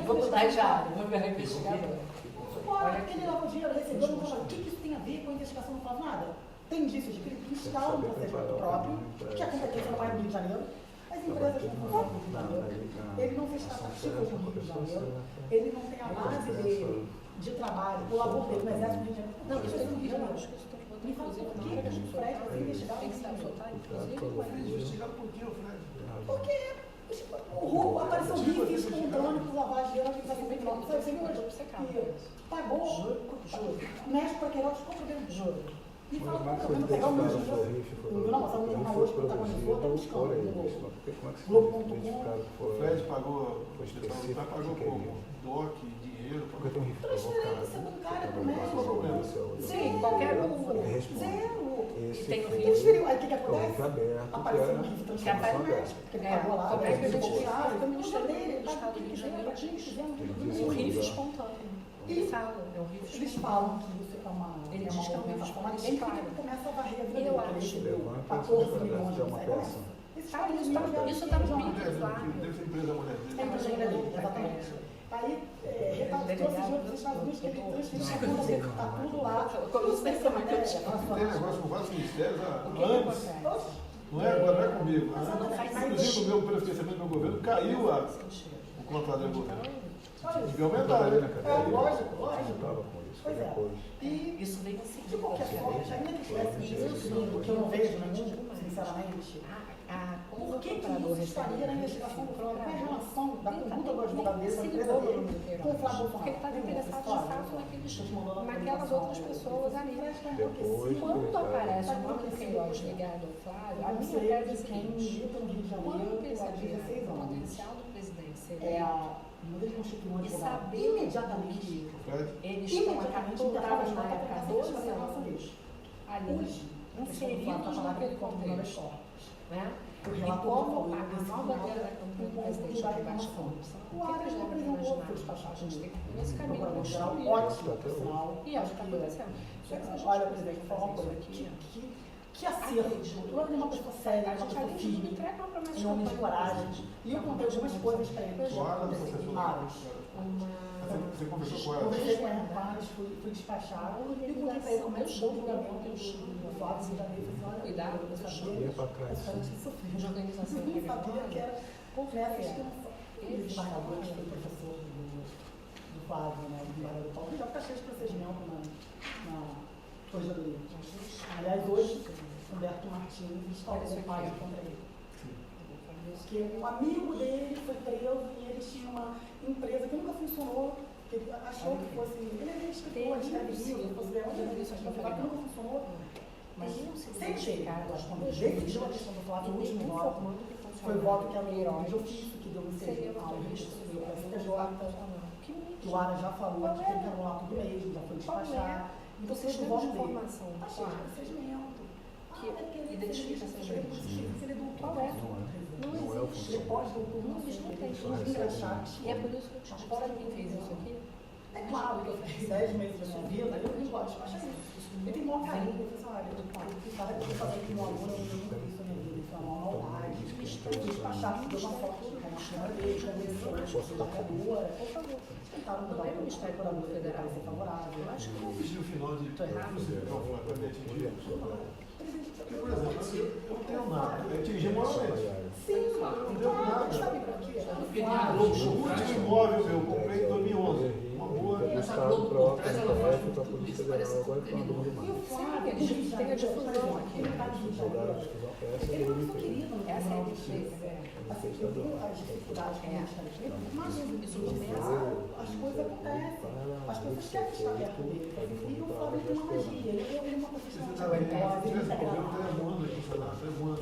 Vou mudar já, vou virar investigador. Olha, aquele lavou dinheiro, recebeu, não fala, o que isso tem a ver com a investigação? Não fala nada. Tem indícios de crime, instala um procedimento próprio, que a competência não é no Rio de Janeiro. As empresas não funcionam no Rio de Janeiro. Ele não fez tratativas no Rio de Janeiro. Ele não tem a base dele de trabalho, o labor dele no Exército do Rio de Janeiro. Não, isso tem no no Rio de Janeiro. inclusive, Me fala por que o Fred vai ser investigado tem que no estar Rio? soltar, Investigado por quê, o Fred? Porque o roubo apareceu rico espontâneo por lavagem de dinheiro, organização criminosa. Sabe, você viu que pagou, mexe para Queiroz, qual o problema? Juro. E fala, qual o problema? Pegar o meu dinheiro. Não, mas a minha hoje protagonizou, tá buscando. O Fred pagou, pagou pouco. DOC, dinheiro. Porque tem um rifle Transferência bancária pro médico. Sim, qualquer um. Zero. Esse tem foi Transferiu. Aí o que o acontece? rifle aberto, que Apareceu era um risco de Que transformação aparece- médica. Porque ele pagou lá, como é que a gente tirou, sabe que o o Ministério dele, do Estado paga do Rio de quiser, Janeiro paga quem quiser, não tem problema. Um riff espontâneo. Ele fala, é um riff Eles espontâneo. falam que isso é uma. Ele é diz que é um movimentação, risco, mas ninguém claro. começa a varrer a vida Eu dele, acho. ele recebeu Levanta, 14 você milhões de dá uma peça. Esses Tá, isso 14 tá- milhões isso tá no já- vídeo. Deve ser empresa da mulher É dele. empresa dele, exatamente. Aí, trouxe dinheiro dos Estados Unidos que ele transferiu a conta dele, tá tudo lá. Tudo tem essa matéria. Tem negócio com vários ministérios há O que anos. acontece? Não é agora, não é comigo. Mas não faz Inclusive, o meu prefeitamento do meu governo caiu o contrato do governo. Olha, Devia aumentar, né? lógico. Estava com isso, Pois é. depois. E, Isso vem em de seguida. qualquer forma, ainda que tivesse isso, que eu não vejo nenhum, sinceramente, por que isso estaria na investigação do Flávio? Qual é a relação da conduta do advogado dele, da empresa dele, com o Flávio Bolsonaro? Porque ele estava interessado de fato naquelas outras pessoas ali. Depois, Quando aparece o nome do Queiroz ligado ao Flávio, a minha tese é a seguinte: quando perceber o potencial do presidente ser e saber imediatamente que Fred? eles estão capturados na época 12 anos ali, inseridos naquele contexto, né? E como a nova bandeira da campanha presidencial de baixa corrupção, o que eles devem imaginar? A gente tem que ir nesse caminho de construir. ótimo, por sinal. E acho que está acontecendo. Só que se a gente Olha, não presidente, fazer falar uma isso coisa aqui, que acerto. Tu é uma pessoa séria, a uma gente pessoa além de firme, entrega uma promessa em homem de coragem. E eu contei algumas coisas para ele. Claro, você falou. Várias. Você conversou com ela? Conversei com ela, várias, fui despachar. E contei para ele como é que o julgamento do Flávio de Janeiro. Cuidado, eu Ia sabia. para trás. de organização Eu não sabia que era por Porque essa o desembargador que foi professor do Flávio, né, do desembargador do Paulo, já está cheio de procedimento na corregedoria. Aliás, hoje, Humberto Martins instalou um página contra ele. Porque um amigo dele foi preso e ele tinha uma empresa que nunca funcionou, que ele achou que fosse. Ele é escritor, escreve livro, fosse ganhar uma revista, que nunca funcionou. Imagina se Sem chegar, quando ele decidiu a questão do Flávio, o último voto, Foi o voto que a Meirão de ofício, que deu no CG, ao registro civil para a CTJ. O Ara já falou que tem que anular tudo mesmo, já foi despachar. Então, Vocês seja o têm voto de dele. informação Achei clara que procedimento. que identifica essas leis. Ele é doutor. Qual é? Não Não é o existe. Ele pode doutor. Não existe, não tem. Só recebe E é por isso que eu te digo, sabe quem fez isso aqui? É claro que eu fiz 10 meses da minha vida, eu não gosto de despachar isso. Eu tenho maior carinho, eu falei, olha, eu vou fazer aqui um aluno, eu nunca vi isso na minha vida, isso é uma maldade. Despachar, deu uma foto com a câmera dele, conversou, da vereadora. Por favor. Tentaram mudar Não é o o Ministério procurador Público Federal. ser favorável. Eu acho que não. E o final de. Estou errado? Não, foi atingido. Porque, por exemplo, eu não tenho nada. Eu atingi moralmente. Sim, não deu nada. Sabe por quê? O último imóvel meu, eu comprei em 2011. Uma boa. O Estado próprio, a STF, a Polícia Federal, agora está uma dúvida E mais. o Flávio, Eles têm a difusão aqui. Jogaram a difusão para essa ele dele não fez. queria no Essa é a tribunal de diferença. justiça. Assim, eu tenho as dificuldades que a gente está escrito, mas Isso começa. as coisas acontecem. As pessoas querem estar perto dele. E o Flávio tem uma magia. Ele é uma profissional Você está bem, talentosa, ele é tivesse problema, integrado. até voando aqui, sei lá, até voando.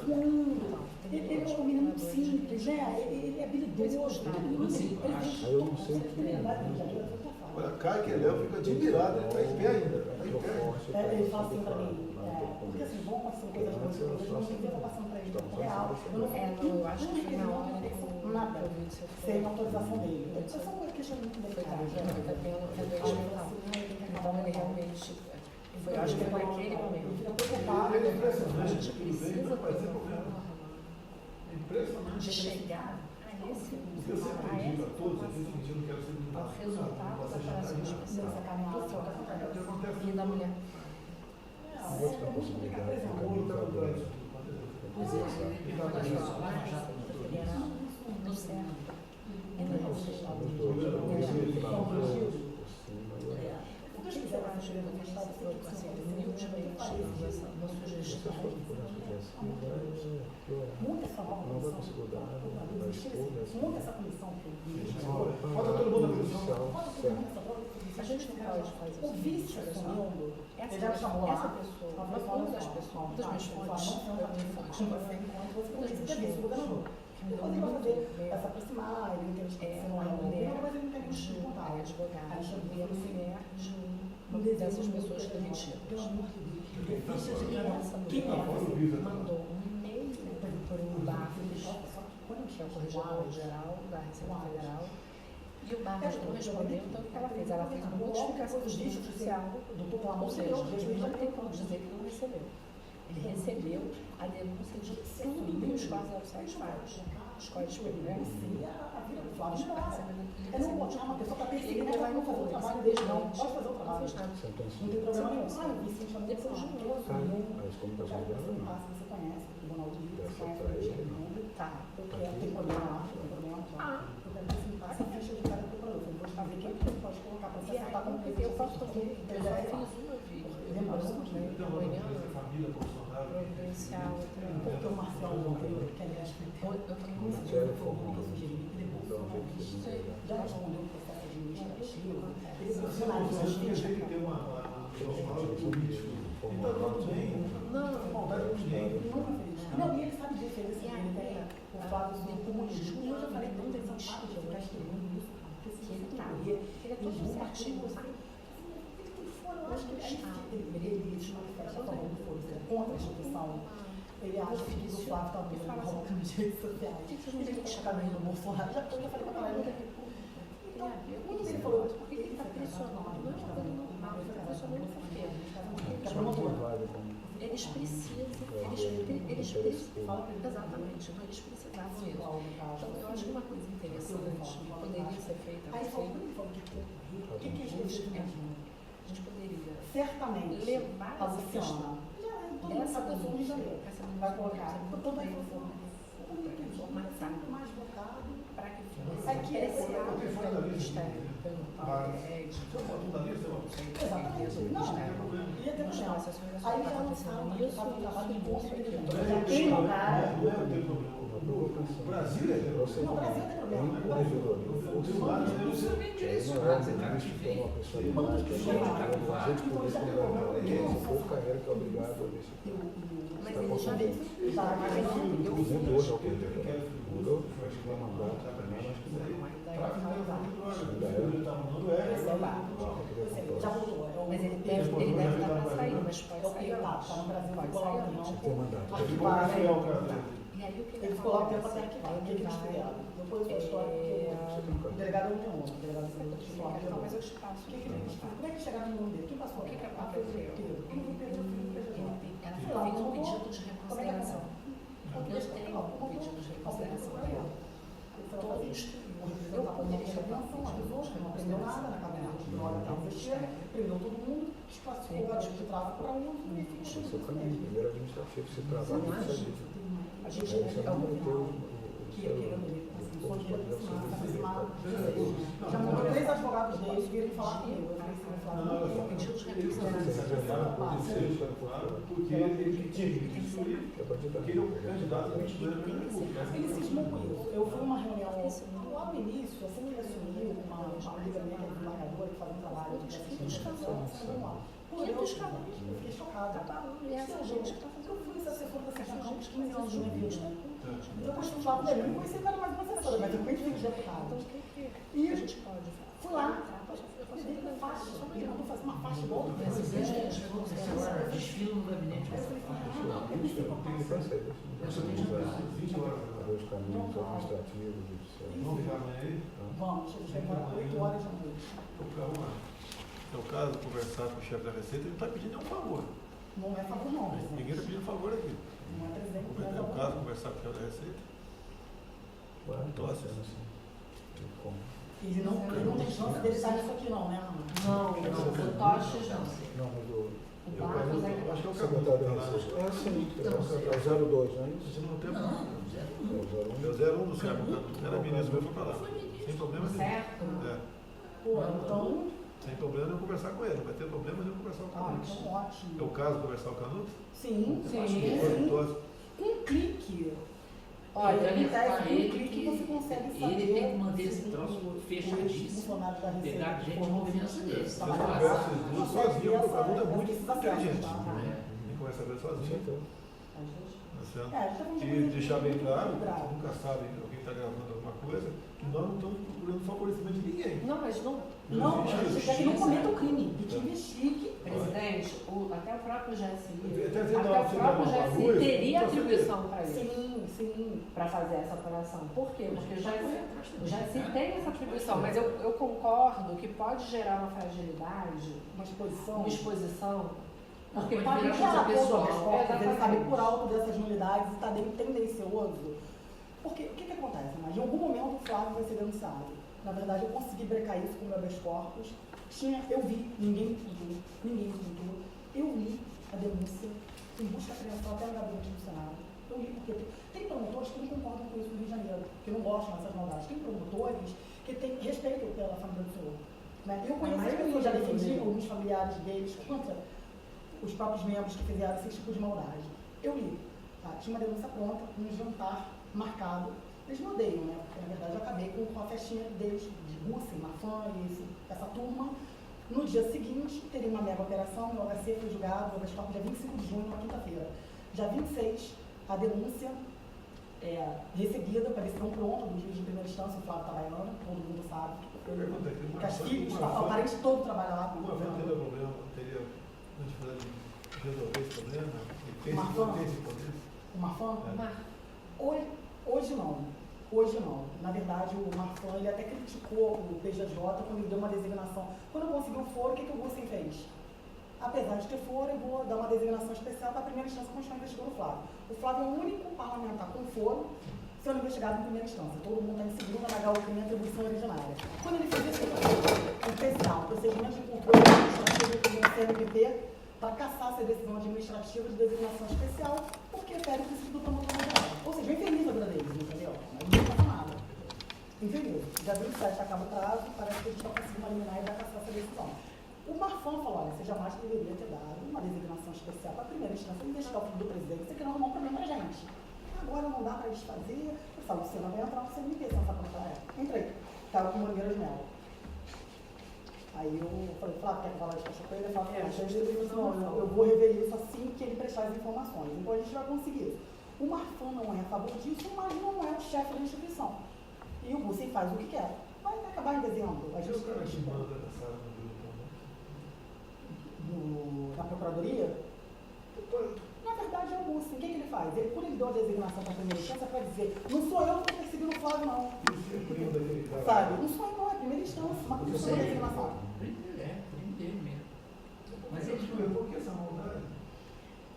Ele é um menino muito simples, né? Ele é habilidoso. Aí eu não sei o que é. Olha, Caio que ele é, eu fico admirado, ele está em pé ainda. Tá em pé. Ele fala assim pra mim, porque assim, vão acontecer coisas boas, eu não sei o que eu tô passando pra ele no real. Eu não Eu acho que foi na hora que eu nada, vi que você sem autorização dele. Essa é uma questão muito delicada. está tendo doente mental. Então ele realmente. Eu acho que foi naquele momento. Fica preocupado. Ele é A impressionante, gente tudo bem, precisa vai parecer ter uma problema. forma É impressionante. de chegar a esse O que eu sempre digo a todos, eu não quero ser ao resultado da operação especial O que acontece e da mulher. Não vou te dar possibilidade de ficar muito agora. Os federal do certo. E não o que eu acho que eu estou assim, humildemente uma sugestão. Muita essa nova Não vai comissão. conseguir dar, vai expor, Muita essa comissão que eu vi. Bota todo mundo na comissão. A gente não pode fazer O vice assumindo, essa ele já me chamou essa lá, pessoa, uma uma das pessoas, uma das minhas fontes, você é vice-governador. Depois ele vai fazer, vai se aproximar, ele entende que você não é um mulher mas ele não tem de muito contato. advogada, Aí chama e a mulher de uma dessas pessoas demitidas. Pelo amor de Deus. E essa Quem mulher é? mandou um e-mail para o Barros, que é o corregedor-geral da Receita Federal, e o Barros não respondeu, então o que ela fez? Ela fez uma notificação de justiça judicial, ou seja, ele não tem como dizer que não recebeu. Ele recebeu a denúncia de tudo que os 407 faz. Os códigos penais. Eu não vou chamar uma pessoa para perseguir, ele vai não fazer o trabalho dele, não. Pode fazer o trabalho. Não tem problema nenhum. Ah, o vice chamou Depois de um outro, As comunicações dela não. Você conhece o Tribunal de Justiça, Essa conhece pra o ele, Ministério tá. Eu quero, tem problema lá, tem problema lá. Eu quero que você me passe a ficha de cada procurador. Eu vou saber quem que pode colocar para você E acertar com o aí, eu posso fazer, eu já fiz uma vídeo, lembrando, né, amanhã, Família, Bolsonaro. providencial, Porque o Marcelo Monteiro, que aliás foi eu tenho uma Sério, formou. já respondeu o processo administrativo. Ele Você profissionaliza a tinha gente. que ter uma político. E está tudo bem. Não, Maldade com ninguém. Não, e ele sabe disso, ele E tem aí, o Flávio do comunismo. eu Eu já falei não tantas tem vezes sentido, que eu acho que ele tá, ele é todo certinho, sabe? eu acho que ele se manifesta falando força contra a instituição. Ele acha que o Flávio está muito mal com as redes sociais. Ele está chocando no Bolsonaro. Já falei para caralho. Então, quando ele falou, Por que ele está pressionando? Não é uma coisa normal, ele está pressionando por quê? Porque eles precisam, eles precisam, exatamente, então eles precisavam mesmo. Então, eu acho que uma coisa interessante que poderia ser feita, aí foi falou, o que é a gente poderia certamente levar a essa questão essa denúncia vai colocar toda a informação mais focado para que Aqui é fosse apreciado pelo Ministério, pelo Você botou da lista? exatamente. Exatamente. Não, ia ter problema. Aí já não sabe, Isso, sabe o trabalho de bolsa. Mas Já tem um cara. O Brasil é Não, o Brasil tem problema. Mas ele já já voltou. Mas ele deve estar para sair, mas pode sair. Tá no Brasil, vai colar o E aí o que ele ficou lá um tempo até arquivar, porque ele estudava. Depois foi a história, porque o delegado não tem nome, o delegado não tem nome. Mas eu te passo. Como é que chegaram no nome dele? Quem passou? O que aconteceu? Ela fez um pedido de reconsideração. Eu tenho um pedido de reconsideração dela. Todos. Eu poderia chamar Não aprendeu nada na cadeia. Na hora que ela chega, prendeu todo mundo, desclassificou o garoto de tráfico para um e fez Esse é o caminho. Primeiro administrativo, se trabalha com isso. a gente já mandou 3 advogados deles virem falar comigo. Eu falei assim, porque ele tinha que destruir, porque ele é um candidato a ele cismou com isso. Eu fui numa reunião lá no início, assim que ele assumiu, uma amiga minha que é desembargadora, que faz um trabalho de assistência. Pô, eu fiquei chocada. Eu fui assessora da Sessão uns 15 anos de minha vida. Eu costumo falar dele, eu não conheci o cara mais uma assessora, mas eu conheci o deputado. E a gente pode fui lá, peguei uma faixa, ele mandou fazer uma faixa igual do Desfile no gabinete. Os caminhos administrativos, Vamos ficar amanhã aí? Vamos, a gente vai embora 8 horas da noite. É o caso de conversar com o chefe da Receita, ele não está pedindo nenhum favor. Não é favor não. Ninguém está pedindo favor aqui. Não é presidente. É o caso de conversar com o chefe da Receita. Ele não tem chance dele estar nisso aqui não, né, Ana? Não, o Toches não. Não, mas o O Barcos é Acho que é o secretário caminho. da Receita. É sim, é o 02, não é isso? Você não tem Não, É o 01 do Sérgio Canuto. Era ministro, mas foi para lá. Sem problema nenhum. certo. É. Pô, então... Sem problema nenhum conversar com ele. Não vai ter problema nenhum conversar com o Ah, Canuto. então ótimo. É o caso de conversar com o Canuto? Sim, Então, um clique. Olha, Em ele fala tese, ele um clique que você consegue saber. ele tem que manter esse se troço os fechadíssimo. funcionários da Receita Pegar gente de foram confiança dele. vocês conversam os dois sozinhos, porque o Canuto é muito inteligente. Tá? Ele conversa com ele sozinho. Tá certo? É, a gente tá falando de E coisa deixar bem claro, muito grave. nunca sabe alguém está gravando alguma coisa, que nós não estamos procurando favorecimento de ninguém. Não, mas não. Não, a gente quer que não cometa o crime e que investigue. Presidente, até o próprio GSI, Até dizendo, até o você dá próprio uma GSI luz, teria então você atribuição para isso, Sim. para fazer essa operação. Por quê? Porque o GSI tem essa atribuição, mas eu concordo que pode gerar uma fragilidade, Uma exposição. uma exposição, Não, porque pode pode virar gerar coisa pessoal. Ele sabe por alto dessas nulidades e está tendencioso. Porque o que acontece? Mas em algum momento o Flávio vai ser denunciado. Na verdade, eu consegui brecar isso com o meu habeas corpus. Eu vi, ninguém me contou. Eu li a denúncia em busca apreensão até no gabinete do Senado. Eu li porque tem promotores que não concordam com isso no Rio de Janeiro, que não gostam dessas maldades. Tem promotores que têm respeito pela família do senhor. Né? Eu conheço as pessoas, já defendi alguns familiares deles contra os próprios membros que fizeram esse tipo de maldade. Eu li, tá? Tinha uma denúncia pronta, um jantar marcado. Eles me odeiam, né? Porque na verdade eu acabei com a festinha deles, de Russen, Mafan e essa turma. No dia seguinte, teria uma mega operação, o HC foi julgado, o habeas corpus dia 25 de junho, uma quinta-feira. Dia 26, a denúncia recebida para decisão pronta do juiz de primeira instância, o Flávio Tabaiano, todo mundo sabe. Que as filhas, o parente todo trabalha lá. Uma vez teria problema, teria dificuldade de resolver esse problema? Tem esse poder? O Mafan? É. Hoje não. Na verdade, o Marfan, ele até criticou o PGJ quando ele deu uma designação. Quando eu consegui o foro, o que o Russen fez? Apesar de ter foro, eu vou dar uma designação especial para a primeira instância continuar investigando o Flávio. O Flávio é o único parlamentar com foro sendo investigado em primeira instância. Todo mundo está em segunda na GAUCRIM, atribuição originária. Quando ele fez esse especial, procedimento de controle administrativo do CNPP, para cassar essa decisão administrativa de designação especial, porque fere o princípio do promotor geral. Ou seja, infeliz a vida deles, entendeu? Não passa nada. Infeliz. Já 27 acaba o prazo, parece que a gente está conseguindo eliminar e vai cassar essa decisão. O Marfan Marfan falou, olha, você jamais deveria ter dado uma designação especial para a primeira instância, investigar o filho do presidente, você quer arrumar um problema pra gente. Agora não dá para desfazer. Eu falo, você não vai entrar no CNP, você não sabe como ela é. Entrei. Estava com Mangueira de Mel. Aí eu falei, Flávio, quer que eu vá lá discutir com ele? Ele falou, não, eu vou rever isso assim que ele prestar as informações. Então a gente vai conseguir isso. O Marfan não é a favor disso, mas não é o chefe da instituição. E o Bussi faz o que quer. Vai acabar em dezembro. A gente o cara que manda nessa área no grupo, na Procuradoria? Na verdade é o Bussi. O que ele faz? Ele, quando ele deu a designação para a primeira instância, para dizer, não sou eu que estou perseguindo o Flávio, não. Sabe? Não sou eu, não, é a primeira instância. Mas por isso é a designação. Primo dele mesmo. Mas ele não... Por que essa maldade?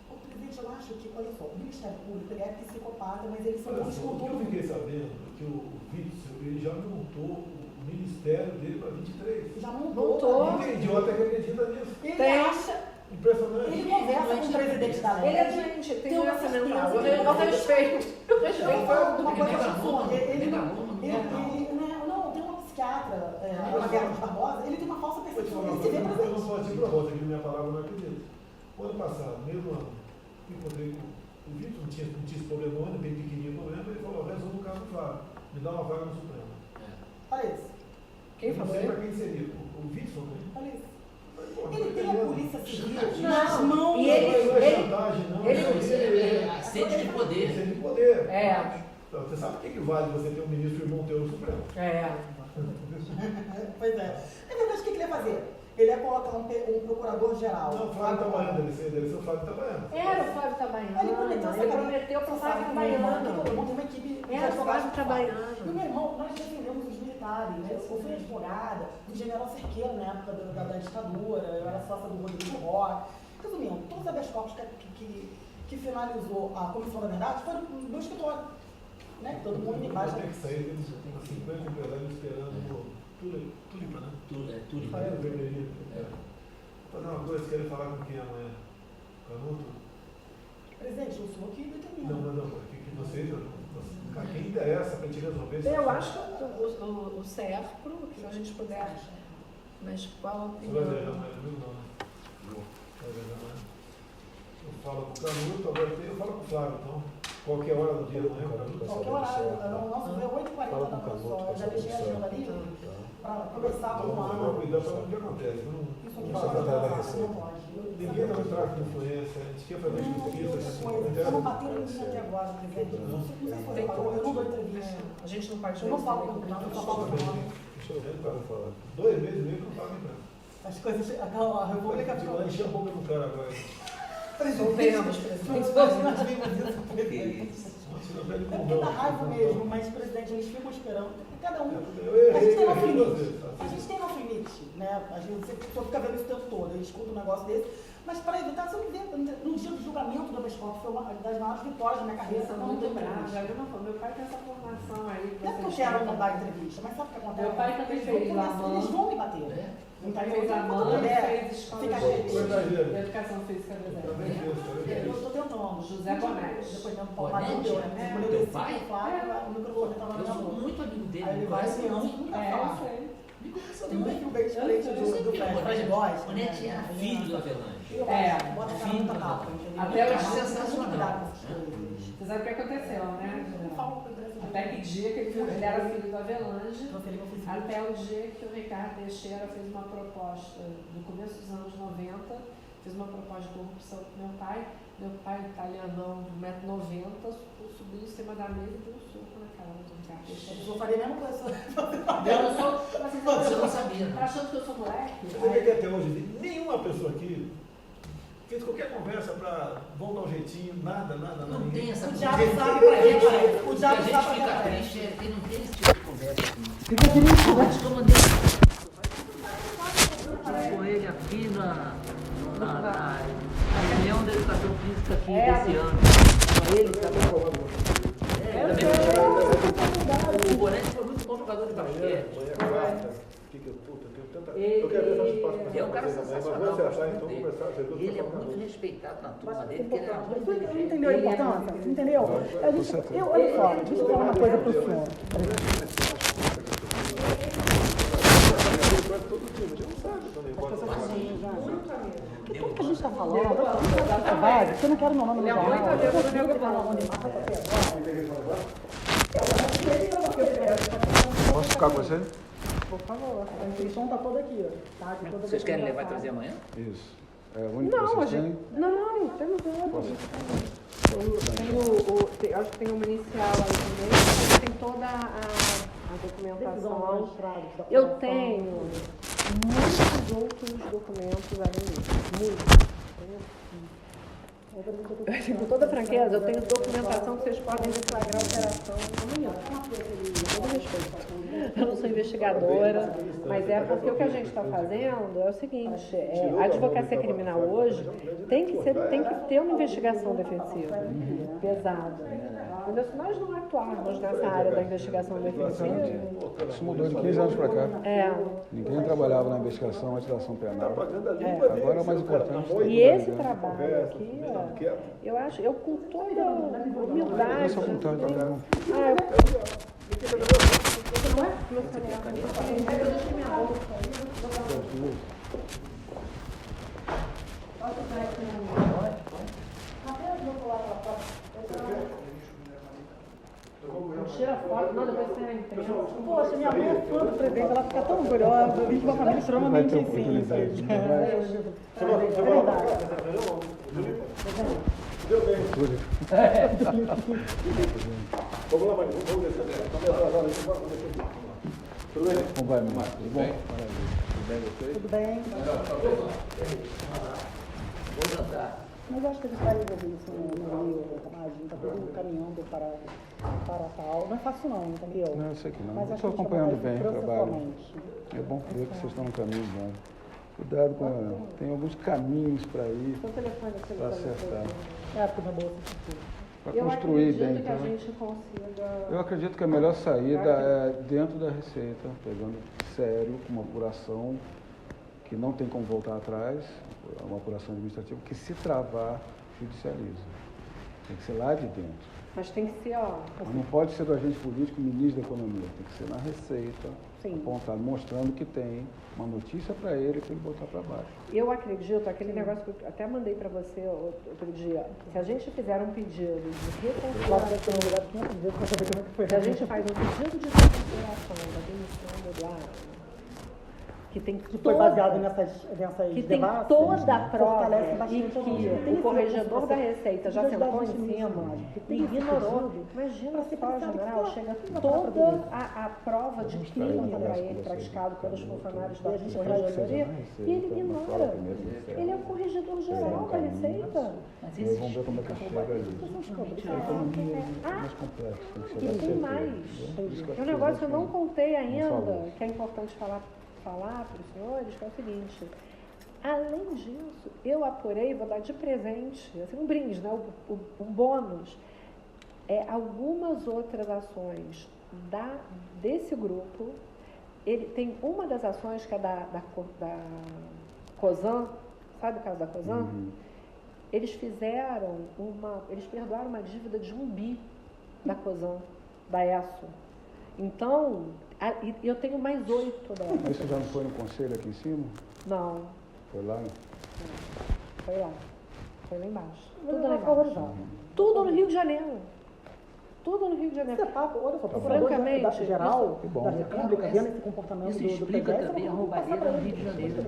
O presidente, eu acho que, olha só, o Ministério Público ele é psicopata, mas eles são bons com O que eu tudo. fiquei sabendo é que o Witzel, ele já montou o ministério dele para 23. Já montou. E tem idiota que acredita nisso. Ele acha... Impressionante. Ele conversa com o presidente da lei. Ele é doente, tem uma doença mental. certeza. Eu respeito. Eu Eu respeito. falo de uma coisa Ele absurda. Ele megalômano, não, tem uma psiquiatra, a Vera Barbosa, ele tem uma falsa Vou te percepção. falar uma Ele se vê coisa, eu não presente. posso te provar, que minha palavra não acredita. O ano passado, mesmo ano, eu encontrei com o Vitor, não tinha esse problema, bem pequenininho o problema, ele falou, resolve o caso do Flávio, me dá uma vaga no Supremo. Olha isso. Quem Eu não falou sei isso? para quem seria, o Vitor, né? Olha isso. Porra, Ele tem a polícia civil Não, nas mãos. e ele- não é chantagem, não. Isso é sede de poder. Isso é de poder. É. Então, você sabe o que vale você ter um ministro irmão teu no Supremo? É. Pois é. Na verdade, o que ele ia fazer? Ele ia colocar um procurador-geral. Não, o Flávio Itabaiana, deve ser o Flávio Itabaiana. Era o Flávio Itabaiana. Ele prometeu Ele prometeu para o Flávio Itabaiana. Todo mundo tem uma equipe de Era o advogados Flávio que faz. Itabaiana. E o meu irmão, nós defendemos os militares, né? Eu fui advogada do general Cerqueira na época da ditadura, eu era sócia do Rodrigo Roque. Resumindo, todos os habeas corpus que finalizou a Comissão da Verdade foram no meu escritório. Né? Todo mundo embaixo. Tem que sair, tem uns 50 empresários esperando no Tulipa, né? Tudo. Aí no vermelhinho. Vou fazer uma coisa, querem falar com quem amanhã? Canuto? Presidente, o senhor que determina. Não, que vocês, a quem interessa para a gente resolver isso? Eu acho que o CERPRO, se a gente puder. Mas qual a Você vai opinião? viajar mais comigo? Não, né? Vai viajar mais? Eu falo com o Canuto, agora eu falo com o Flávio, então. Qualquer hora do dia amanhã, Canuto. Qualquer horário, o nosso é 8h40 da manhã só. Eu já deixei a agenda ali para conversar com o Vamos Ana. cuidar para o que acontece. Isso aqui Não pode. Ninguém está no tráfico de influência, a gente quer fazer justiça. Eu não bateu em mim até agora, presidente. Eu não sei se você falou, eu não dou entrevista. A gente não pode Eu não falo com o Bruno, eu só falo com o nome. 2 meses e meio que não fala nem nada. As coisas, a República Tipo, vai encher a boca do cara agora. Soltemos, presidente. Nós vimos isso, presidente. Antes não pede É porque dá raiva mesmo, mas, presidente, eles ficam esperando. Cada um. Eu A gente tem errei nosso duas limite. vezes. A gente tem nosso limite, né? A gente só fica vendo isso o tempo todo, eu escuto um negócio desse. Mas para evitar, se eu me ver, no dia do julgamento do habeas corpus, foi uma das maiores vitórias da minha carreira. São não muito tem bravos. entrevista. Já viu uma meu pai tem essa formação aí. Não é porque eu quero não dar entrevista, mas sabe o que acontece? Meu pai também Eles fez vão lá, começar, eles vão me bater. Ele fez a mãe, fez escola fica de educação física do Também Zé. fez. Eu estou tentando. José Bonete. Depois mesmo, Bonete? Paulo Matheus, né? Quando eu Teu desci pai? com o Flávio, o microfone estava na Eu minha sou boca. muito amigo dele, Aí ele me vai conhece assim, muito. nunca É, falar. eu sei. Me conhece Tem um muito. perfil bem diferente do Fred Góes. O Neto era filho do Avelange. Bota a cara muita tapa, entendeu? Até hoje Muito sensacional. cuidado com essas coisas. Você sabe o que aconteceu, né? Não falo com o presidente. Até que dia que ele era filho do Avelange, Transferi meu Facebook. até o dia que o Ricardo Teixeira fez uma proposta, no começo dos anos 90, fez uma proposta de corrupção com meu pai italianão de 1,90m, subiu em cima da mesa e deu um soco na cara do Ricardo Teixeira. Eu faria a mesma coisa. Eu não sou. Você não sabia, Tá não. achando que eu sou moleque? Você vê que até hoje nenhuma pessoa aqui fez qualquer conversa para voltar ao jeitinho, nada. Não tem essa O conversa. diabo sabe pra quem vai. O A diabo gente sabe pra fica quem vai. triste, é que não tem esse tipo de conversa aqui. Fica triste, né? Acho que eu mandei com ele aqui na reunião da educação física aqui desse ano. Ele também. O Bonete foi muito bom jogador de basquete. É um cara sensacional. Ele é muito respeitado na turma dele, porque ele era muito Não inteligente. entendeu a importância? Entendeu? Olha só, deixa eu falar uma coisa pro senhor. conversa todo dia, mas a gente não sabe também. Pode falar. Porque tudo que a gente está falando, você não quer meu nome no canal. Eu não quero falar onde mata até agora. Posso ficar com você? Por favor, a inscrição está toda aqui, ó. Tá? Aqui toda Vocês querem levar e trazer documentação. amanhã? Isso. É o único que Não, vocês a gente. têm? Não, temos outro. Acho que tem uma inicial aí também, mas tem toda a documentação. Eu tenho muitos outros documentos além disso. Muitos. Com toda franqueza, eu tenho documentação que vocês podem deflagrar a operação amanhã. Com todo respeito. Eu não sou investigadora, mas é porque o que a gente está fazendo é o seguinte, a advocacia criminal hoje tem que ter uma investigação defensiva pesada. Entendeu? Se nós não atuarmos nessa área da investigação defensiva... Isso mudou de 15 anos para cá. É. Ninguém trabalhava na investigação, antes da ação penal. Agora é o mais importante. E esse trabalho aqui, eu acho, eu com toda humildade... Essa vontade de trabalhar. Tira foto, não, depois você imprensa. Poxa, minha mãe é fã do presidente, ela fica tão orgulhosa. Eu vim de uma família extremamente simples. É verdade. Deu bem. Vamos lá, Maria. Vamos descer. Tudo bem? Como vai, Marcos? Tudo bom? Tudo bem? Vamos andar. Mas eu acho que a gente vai resolver isso no meio, a gente está todo mundo caminhando para tal. Não é fácil não, entendeu? Não, eu sei que não. Mas Eu acho estou que a gente acompanhando vai bem o trabalho. processualmente. É bom ver que vocês estão no caminho bom. Cuidado com... Tem alguns caminhos para ir, Seu telefone, para acertar. É, porque na bolsa Para Eu construir acredito bem. que a Então, gente consiga... eu acredito que a melhor saída é dentro da Receita, pegando sério, com uma apuração que não tem como voltar atrás, uma apuração administrativa que, se travar, judicializa. Tem que ser lá de dentro. Mas tem que ser, ó... Mas não pode ser do agente político, ministro da Economia. Tem que ser na Receita, apontado, mostrando que tem uma notícia para ele botar para baixo. Eu acredito, aquele negócio que eu até mandei para você outro dia, se a gente fizer um pedido de reconsideração, se a gente faz um pedido de reconsideração da demissão do Eduardo, que tem que foi baseado nessas que tem debates, toda a prova fortalece e bastante que o corregedor da Receita já sentou em cima que e ignorou. Imagina só, general, chega toda a prova de crime para ele praticado pelos funcionários da corregedoria e ele ignora. Ele é o corregedor geral da Receita. Mas E aí vamos ver como é que chega ali. A economia é mais complexa, tem que E chegar a tem ser mais. É um negócio que eu não contei ainda, que é importante falar para os senhores, que é o seguinte: além disso, eu apurei, vou dar de presente, assim, um brinde, né, um bônus, algumas outras ações desse grupo. Ele tem uma das ações que é da COSAN, sabe o caso da COSAN? Uhum. Eles perdoaram uma dívida de 1 bi da COSAN, da ESSO. Então, eu tenho mais 8 delas. Mas isso já não foi no conselho aqui em cima? Não, Foi lá? foi lá. Foi lá embaixo. Tudo Tudo lá favorizado. embaixo. Tudo no Rio de Janeiro. Tudo no Rio de Janeiro. Você paga, olha só, Francamente, geral que bom. da República, vendo esse comportamento Isso do explica PGS, também a roubalheira no Rio de Janeiro.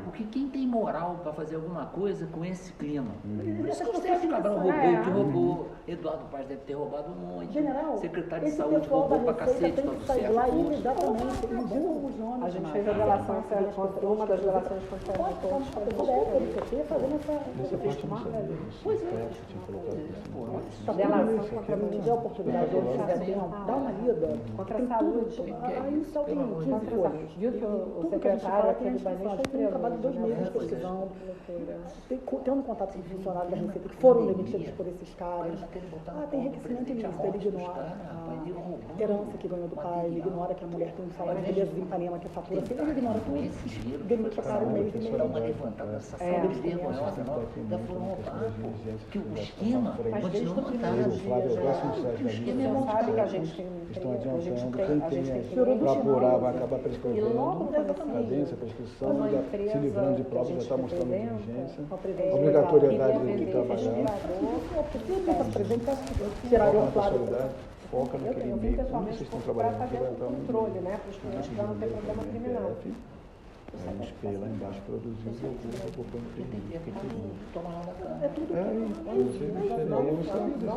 Porque quem tem moral para fazer alguma coisa com esse clima? Por isso que o Sérgio Cabral roubou o que roubou, Eduardo Paz deve ter roubado um monte, General, secretário de esse saúde pessoal roubou da pra Receita cacete, tem para que o sair lá Sérgio. imediatamente, indicam os nomes. A gente mais. fez revelações contra uma das revelações contra Pode ficar todos. direto do PT fazendo essa Essa parte eu não sabia. Pois é. Tinha colocado isso. Está Delação tudo contra isso. Me dê a oportunidade de dá uma lida. Contra a Tem saúde. tudo. Aí só tem 15 folhas. Viu que o Tudo que a gente secretário fala aqui tem do Banês foi tem um trabalho de 2 preso, meses. Foi pesquisando, tendo contato com funcionários da Receita que foram demitidos por esses caras. Tem enriquecimento ilícito, ele ignora a herança que ganhou do pai, ele ignora que a mulher tem um salário de beleza em Ipanema que é fatura, ele ignora tudo, demite o cara no mês e meio. Dá uma levantada nessa saída vergonhosa, ainda foram roubar, que o esquema continua montado. Flávio, eu gosto do site da Você sabe que a gente tem estão adiantando, quem tem para apurar vai acabar prescrevendo, cadência, prescrição, se livrando de provas, já está mostrando diligência, obrigatoriedade de trabalhar, foca na pessoalidade, foca naquele meio, como vocês estão trabalhando, que vai entrar no controle, né, para os clientes para não ter problema criminal. Aí o espelho lá embaixo produziu e eu vou pôr no primeiro. Toma lá na cara. É tudo eu não sabia disso.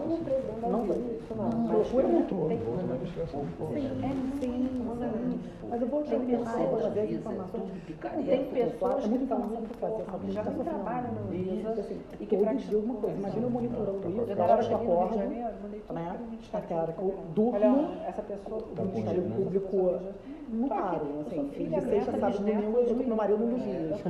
Não, procura Não estou, vou na investigação. mas eu vou te perguntar, eu vou trazer as informações. Tem pessoas que estão que já não trabalham na Anvisa e que todos de alguma coisa. Imagina eu monitorando isso, na hora que eu acordo, né? Até a hora que eu durmo, essa pessoa o Ministério Público não paro, assim, de sexta, sábado, domingo, eu tô com meu marido nos dias.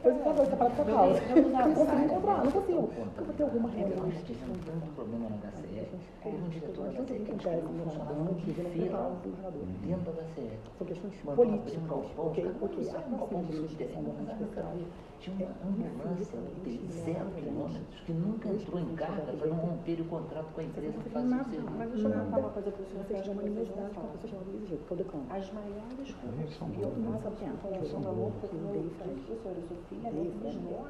Pois por favor, separado com a causa. Não consigo encontrar, não consigo. Eu vou ter alguma reunião. Tem um tanto problema na HCE, teve um diretor da HCE que acontece um no funcionário de Estado, fila no governador. dentro da HCE. São questões Mandou políticas, abrir um galpão, ok? os caras Ok, não galpão de administração da especial. Tinha uma ambulância de 0 quilômetros que nunca entrou em carga para não romper o contrato com a empresa que faz o serviço. Mas deixa eu contar uma coisa para o senhor. Vocês chamam animosidade para pessoas chamam de jeito, que é o decano. As maiores coisas são que eu bons, faço né? com relação ao amor, porque eu sou filha da bisneta de mulher.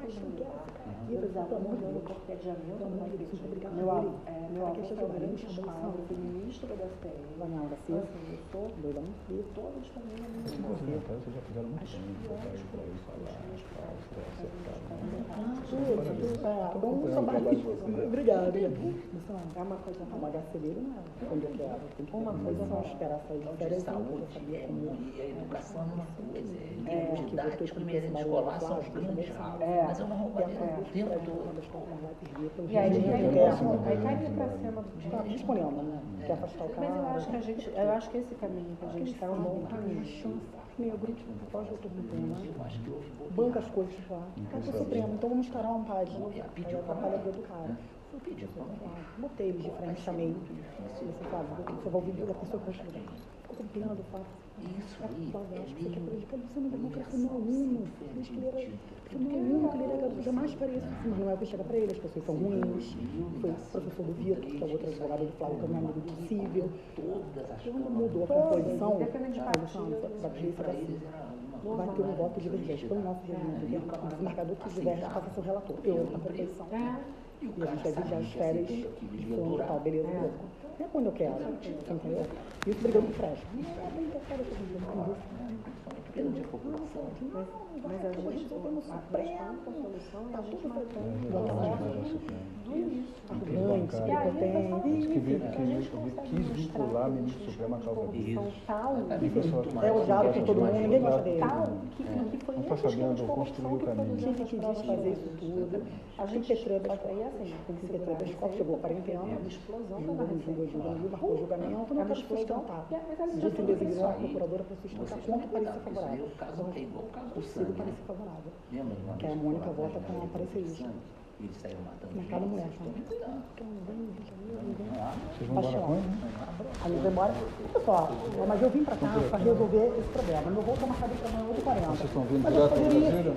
E eu já amo o cortejamento da igreja. Meu avô trabalhou em escola, eu fui ministro da STM. Vanhal da Então, Cissa, assim, eu sou doida, e todas também a minha Vocês já fizeram muito bem, botar aí para ele falar, Obrigada. É uma coisa, uma gasolina não é quando eu quero. Tem que uma coisa não esperar sair de férias. Saúde e a educação é uma coisa, em termos didáticos, no merenda escolar são os grandes ralos, mas é uma roubalheira o tempo todo. E aí cairia para cima Está disponível, né? Quer afastar o cara. Mas eu acho que esse caminho que a gente está é um bom caminho. Negro, pós-doutor banca as coisas lá. Está Supremo, então vamos escalar um pai. Aí atrapalha a vida do cara. Eu pedi, botei eles de frente, chamei. Você sabe, você vai ouvir a pessoa que vai chegar. Ficou contemplando o fato. Isso aí, você quer prejudicar você não democracia, meu aluno. Diz que ele era meu aluno, que ele era jamais faria isso. Mas não é o que chega para ele, as pessoas são ruins. Foi o professor do Vitor, que é o outro advogado do Flávio, que é meu amigo possível. Quando mudou a composição da polícia da CIS, vai ter um voto divergente. Então, o nosso regimento, o desembargador que diverge passa a ser o relator. Eu, na composição. E a gente vai vigiar as férias de fundo e tal, beleza, beleza. Não é quando eu quero, entendeu? E isso brigando com o Fred. Mas a gente prestando a solução e a gente quis vincular a ministra Suprema à causa dele. É odiado por todo mundo, ninguém gosta dele. Não está sabendo construir o caminho. Tinha que fazer isso tudo. A gente tem que ter treta de escola, chegou a quarentena, marcou o julgamento, não quero sustentar. A gente designou a procuradora para sustentar contra o parecer favorável. O caso é igual o caso do Consigo sangue. parecer favorável. Lembra de uma Que a vez Mônica que vota com a parecerista. eles saíram matando Na cada mulher, gente? Vocês vão embora quando? Aí eu vou embora. Pessoal, mas eu vim para cá para resolver esse problema. Meu voo está marcado para amanhã 8h40. Vocês estão vindo direto para Brasília?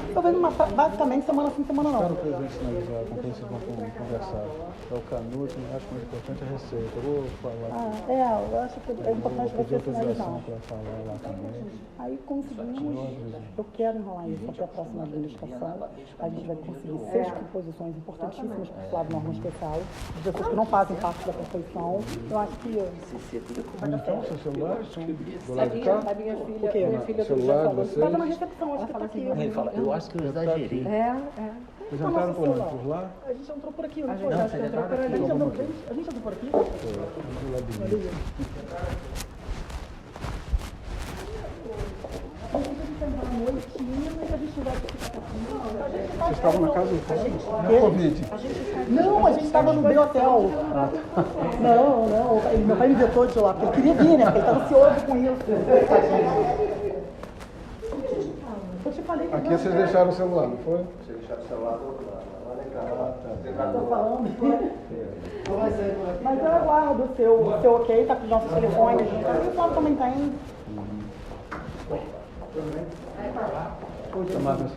Estou vendo basicamente semana sim, semana não. Quero o presidente sinalizar com quem vocês vão conversar. É o Canuto, eu acho mais importante a receita. Eu vou falar. Eu acho que é importante vou pedir você sinalizar. autorização para falar lá também. Aí conseguimos, eu quero enrolar isso até a próxima administração. A gente vai conseguir 6 composições importantíssimas para o Flávio Norma Especial, de pessoas que não fazem parte da composição. Eu acho que vai dar Então, certo. seus celulares estão do lado de cá? A minha O quê? filha Celular de vocês? Estava na recepção, acho que está aqui. Ele fala, eu acho que eu exagerei. Vocês entraram por onde? Por lá? A gente entrou por aqui, não A foi? gente entrou por ali. A gente entrou por aqui? Do labirinto. Vocês estavam na casa do Flávio? Covid. Não, a gente estava no Bem Hotel. Não. Meu pai me vetou de lá, porque ele queria vir, né? Porque ele estava ansioso com isso. Eu te falei Aqui vocês deixaram o celular, não foi? Vocês deixaram o celular do outro lado. Lá na entrada. Estou falando. Mas eu aguardo o seu ok, tá com os nossos telefones. O pessoal também tem. Puxa, Marcos.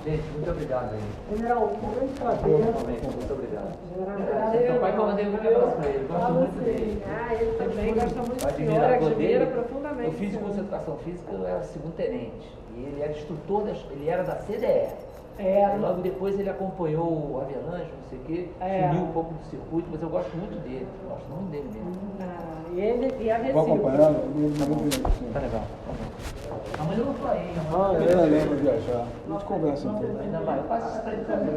Gente, muito obrigado aí. General, um grande prazer. Muito obrigado. Seu pai comandei um abraço para ele. Gosto muito dele. Ele também gosta muito do senhor, Admirador admira dele. profundamente. Eu fiz curso de educação física, eu era segundo tenente. E ele era instrutor, ele era da CDE. E logo depois ele acompanhou o Avelange, não sei o quê, sumiu um pouco do circuito, mas eu gosto muito dele. Gosto muito dele mesmo. E ele e a Vou Recife. acompanhando. Tá legal. Amanhã eu não tô aí. Eu lembro de viajar. A gente conversa um pouco. Ainda vai. Eu faço isso pra ele fazer.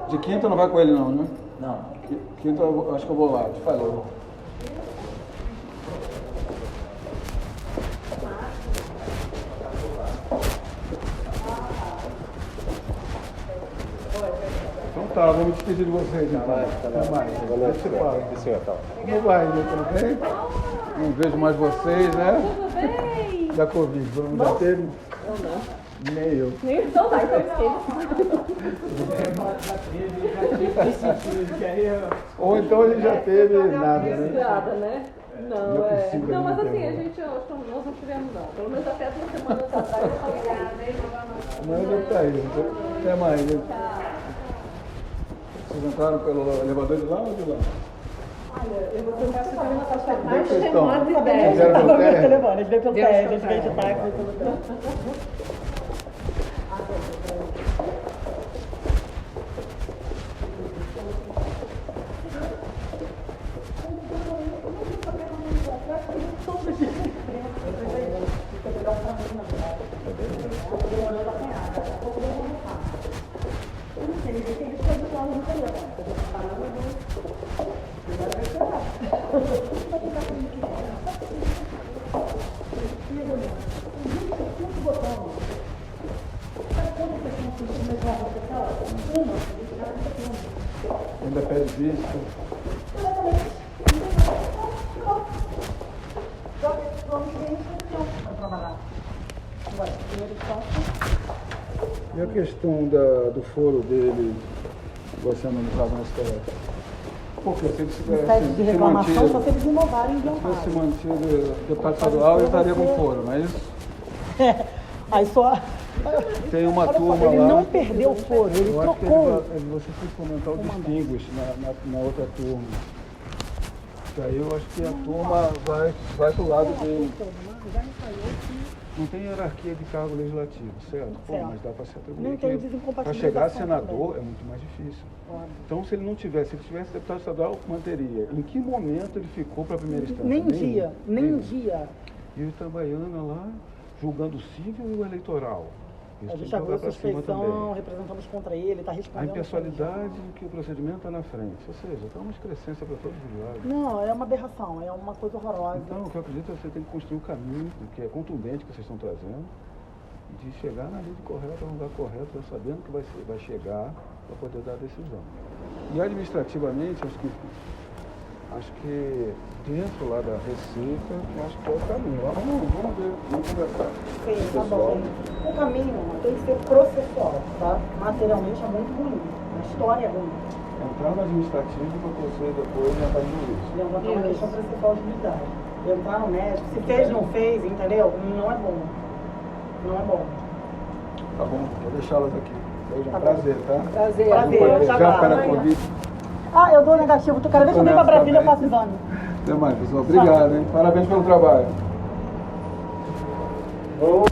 De quinta não vai com ele não, né? Não. Quinta eu acho que eu vou lá, te falei. Então tá, vou me despedir de vocês então. Até mais. Valeu, como vai, tudo bem? Não vejo mais vocês, né? Tudo bem? Da Covid, vamos já teve? Nem eu. Então tá, então esquece. Ou então ele já teve nada, né? Nada, né? Não, Não é possível, Não, mas não assim, tem. a gente, nós não tivemos não. Pelo menos até 2 semanas atrás eu falei, Mas eu tá aí. Até mais. Né? Vocês entraram pelo elevador de lá ou de lá? Eu vou tentar saber na sua mais Vocês estão? chegou de ideia. ideia. Fizeram pelo térreo? telefone, a gente veio pelo Deus teste, a gente te veio de abençoe. táxi, pelo teste. Ainda pede visto. E a questão do foro dele, você analisava no STF? Porque se ele Pede de reclamação, só se se eles inovarem e tivesse inventarem. mantido deputado estadual, ele estaria com foro, não é isso? Aí só. Tem uma Olha só, turma ele lá. não perdeu o foro, ele Eu acho que trocou. você tem que comentar o distinguish na outra turma. Que aí eu acho que a turma vai pro lado dele. Não tem hierarquia de cargo legislativo, certo? Pô, Certo. mas dá para se atribuir. Não tem Para desincompatibilização chegar a senador também. é muito mais difícil. Claro. Então, se ele tivesse deputado estadual, manteria. Em que momento ele ficou para a primeira instância? Nem um dia, nem um Nenhum. dia. E o Itabaiana lá, julgando o civil e o eleitoral. Isso A tem gente que abriu jogar para cima suspeição, também. representamos contra ele, está A respondendo. impessoalidade de que o procedimento está na frente. Ou seja, está uma excrescência para todos os lados. Não, é uma aberração, é uma coisa horrorosa. Então, o que eu acredito é que você tem que construir o caminho, que é contundente que vocês estão trazendo, de chegar na lide correta, no lugar correto, já sabendo que vai chegar para poder dar a decisão. E administrativamente, acho que dentro lá da Receita, acho que é o caminho. Lá vamos ver, vamos conversar. Sim, tá bom. O caminho tem que ser processual, tá? Materialmente é muito ruim, a história é ruim. Entrar no administrativo para você depois entrar no jurídico. Levantar uma questão processual de unidade. Entrar no médico, se fez, não fez, entendeu? Não é bom. Não é bom. Tá bom, vou deixá-las aqui. Hoje é um Tá bom. prazer, tá? Prazer. Prazer, Já tá para bom. a Covid. Ah, eu dou negativo. Cada vez que eu venho pra Brasília, eu faço exame. Até mais, pessoal. Obrigado, hein? Parabéns pelo trabalho. Ô,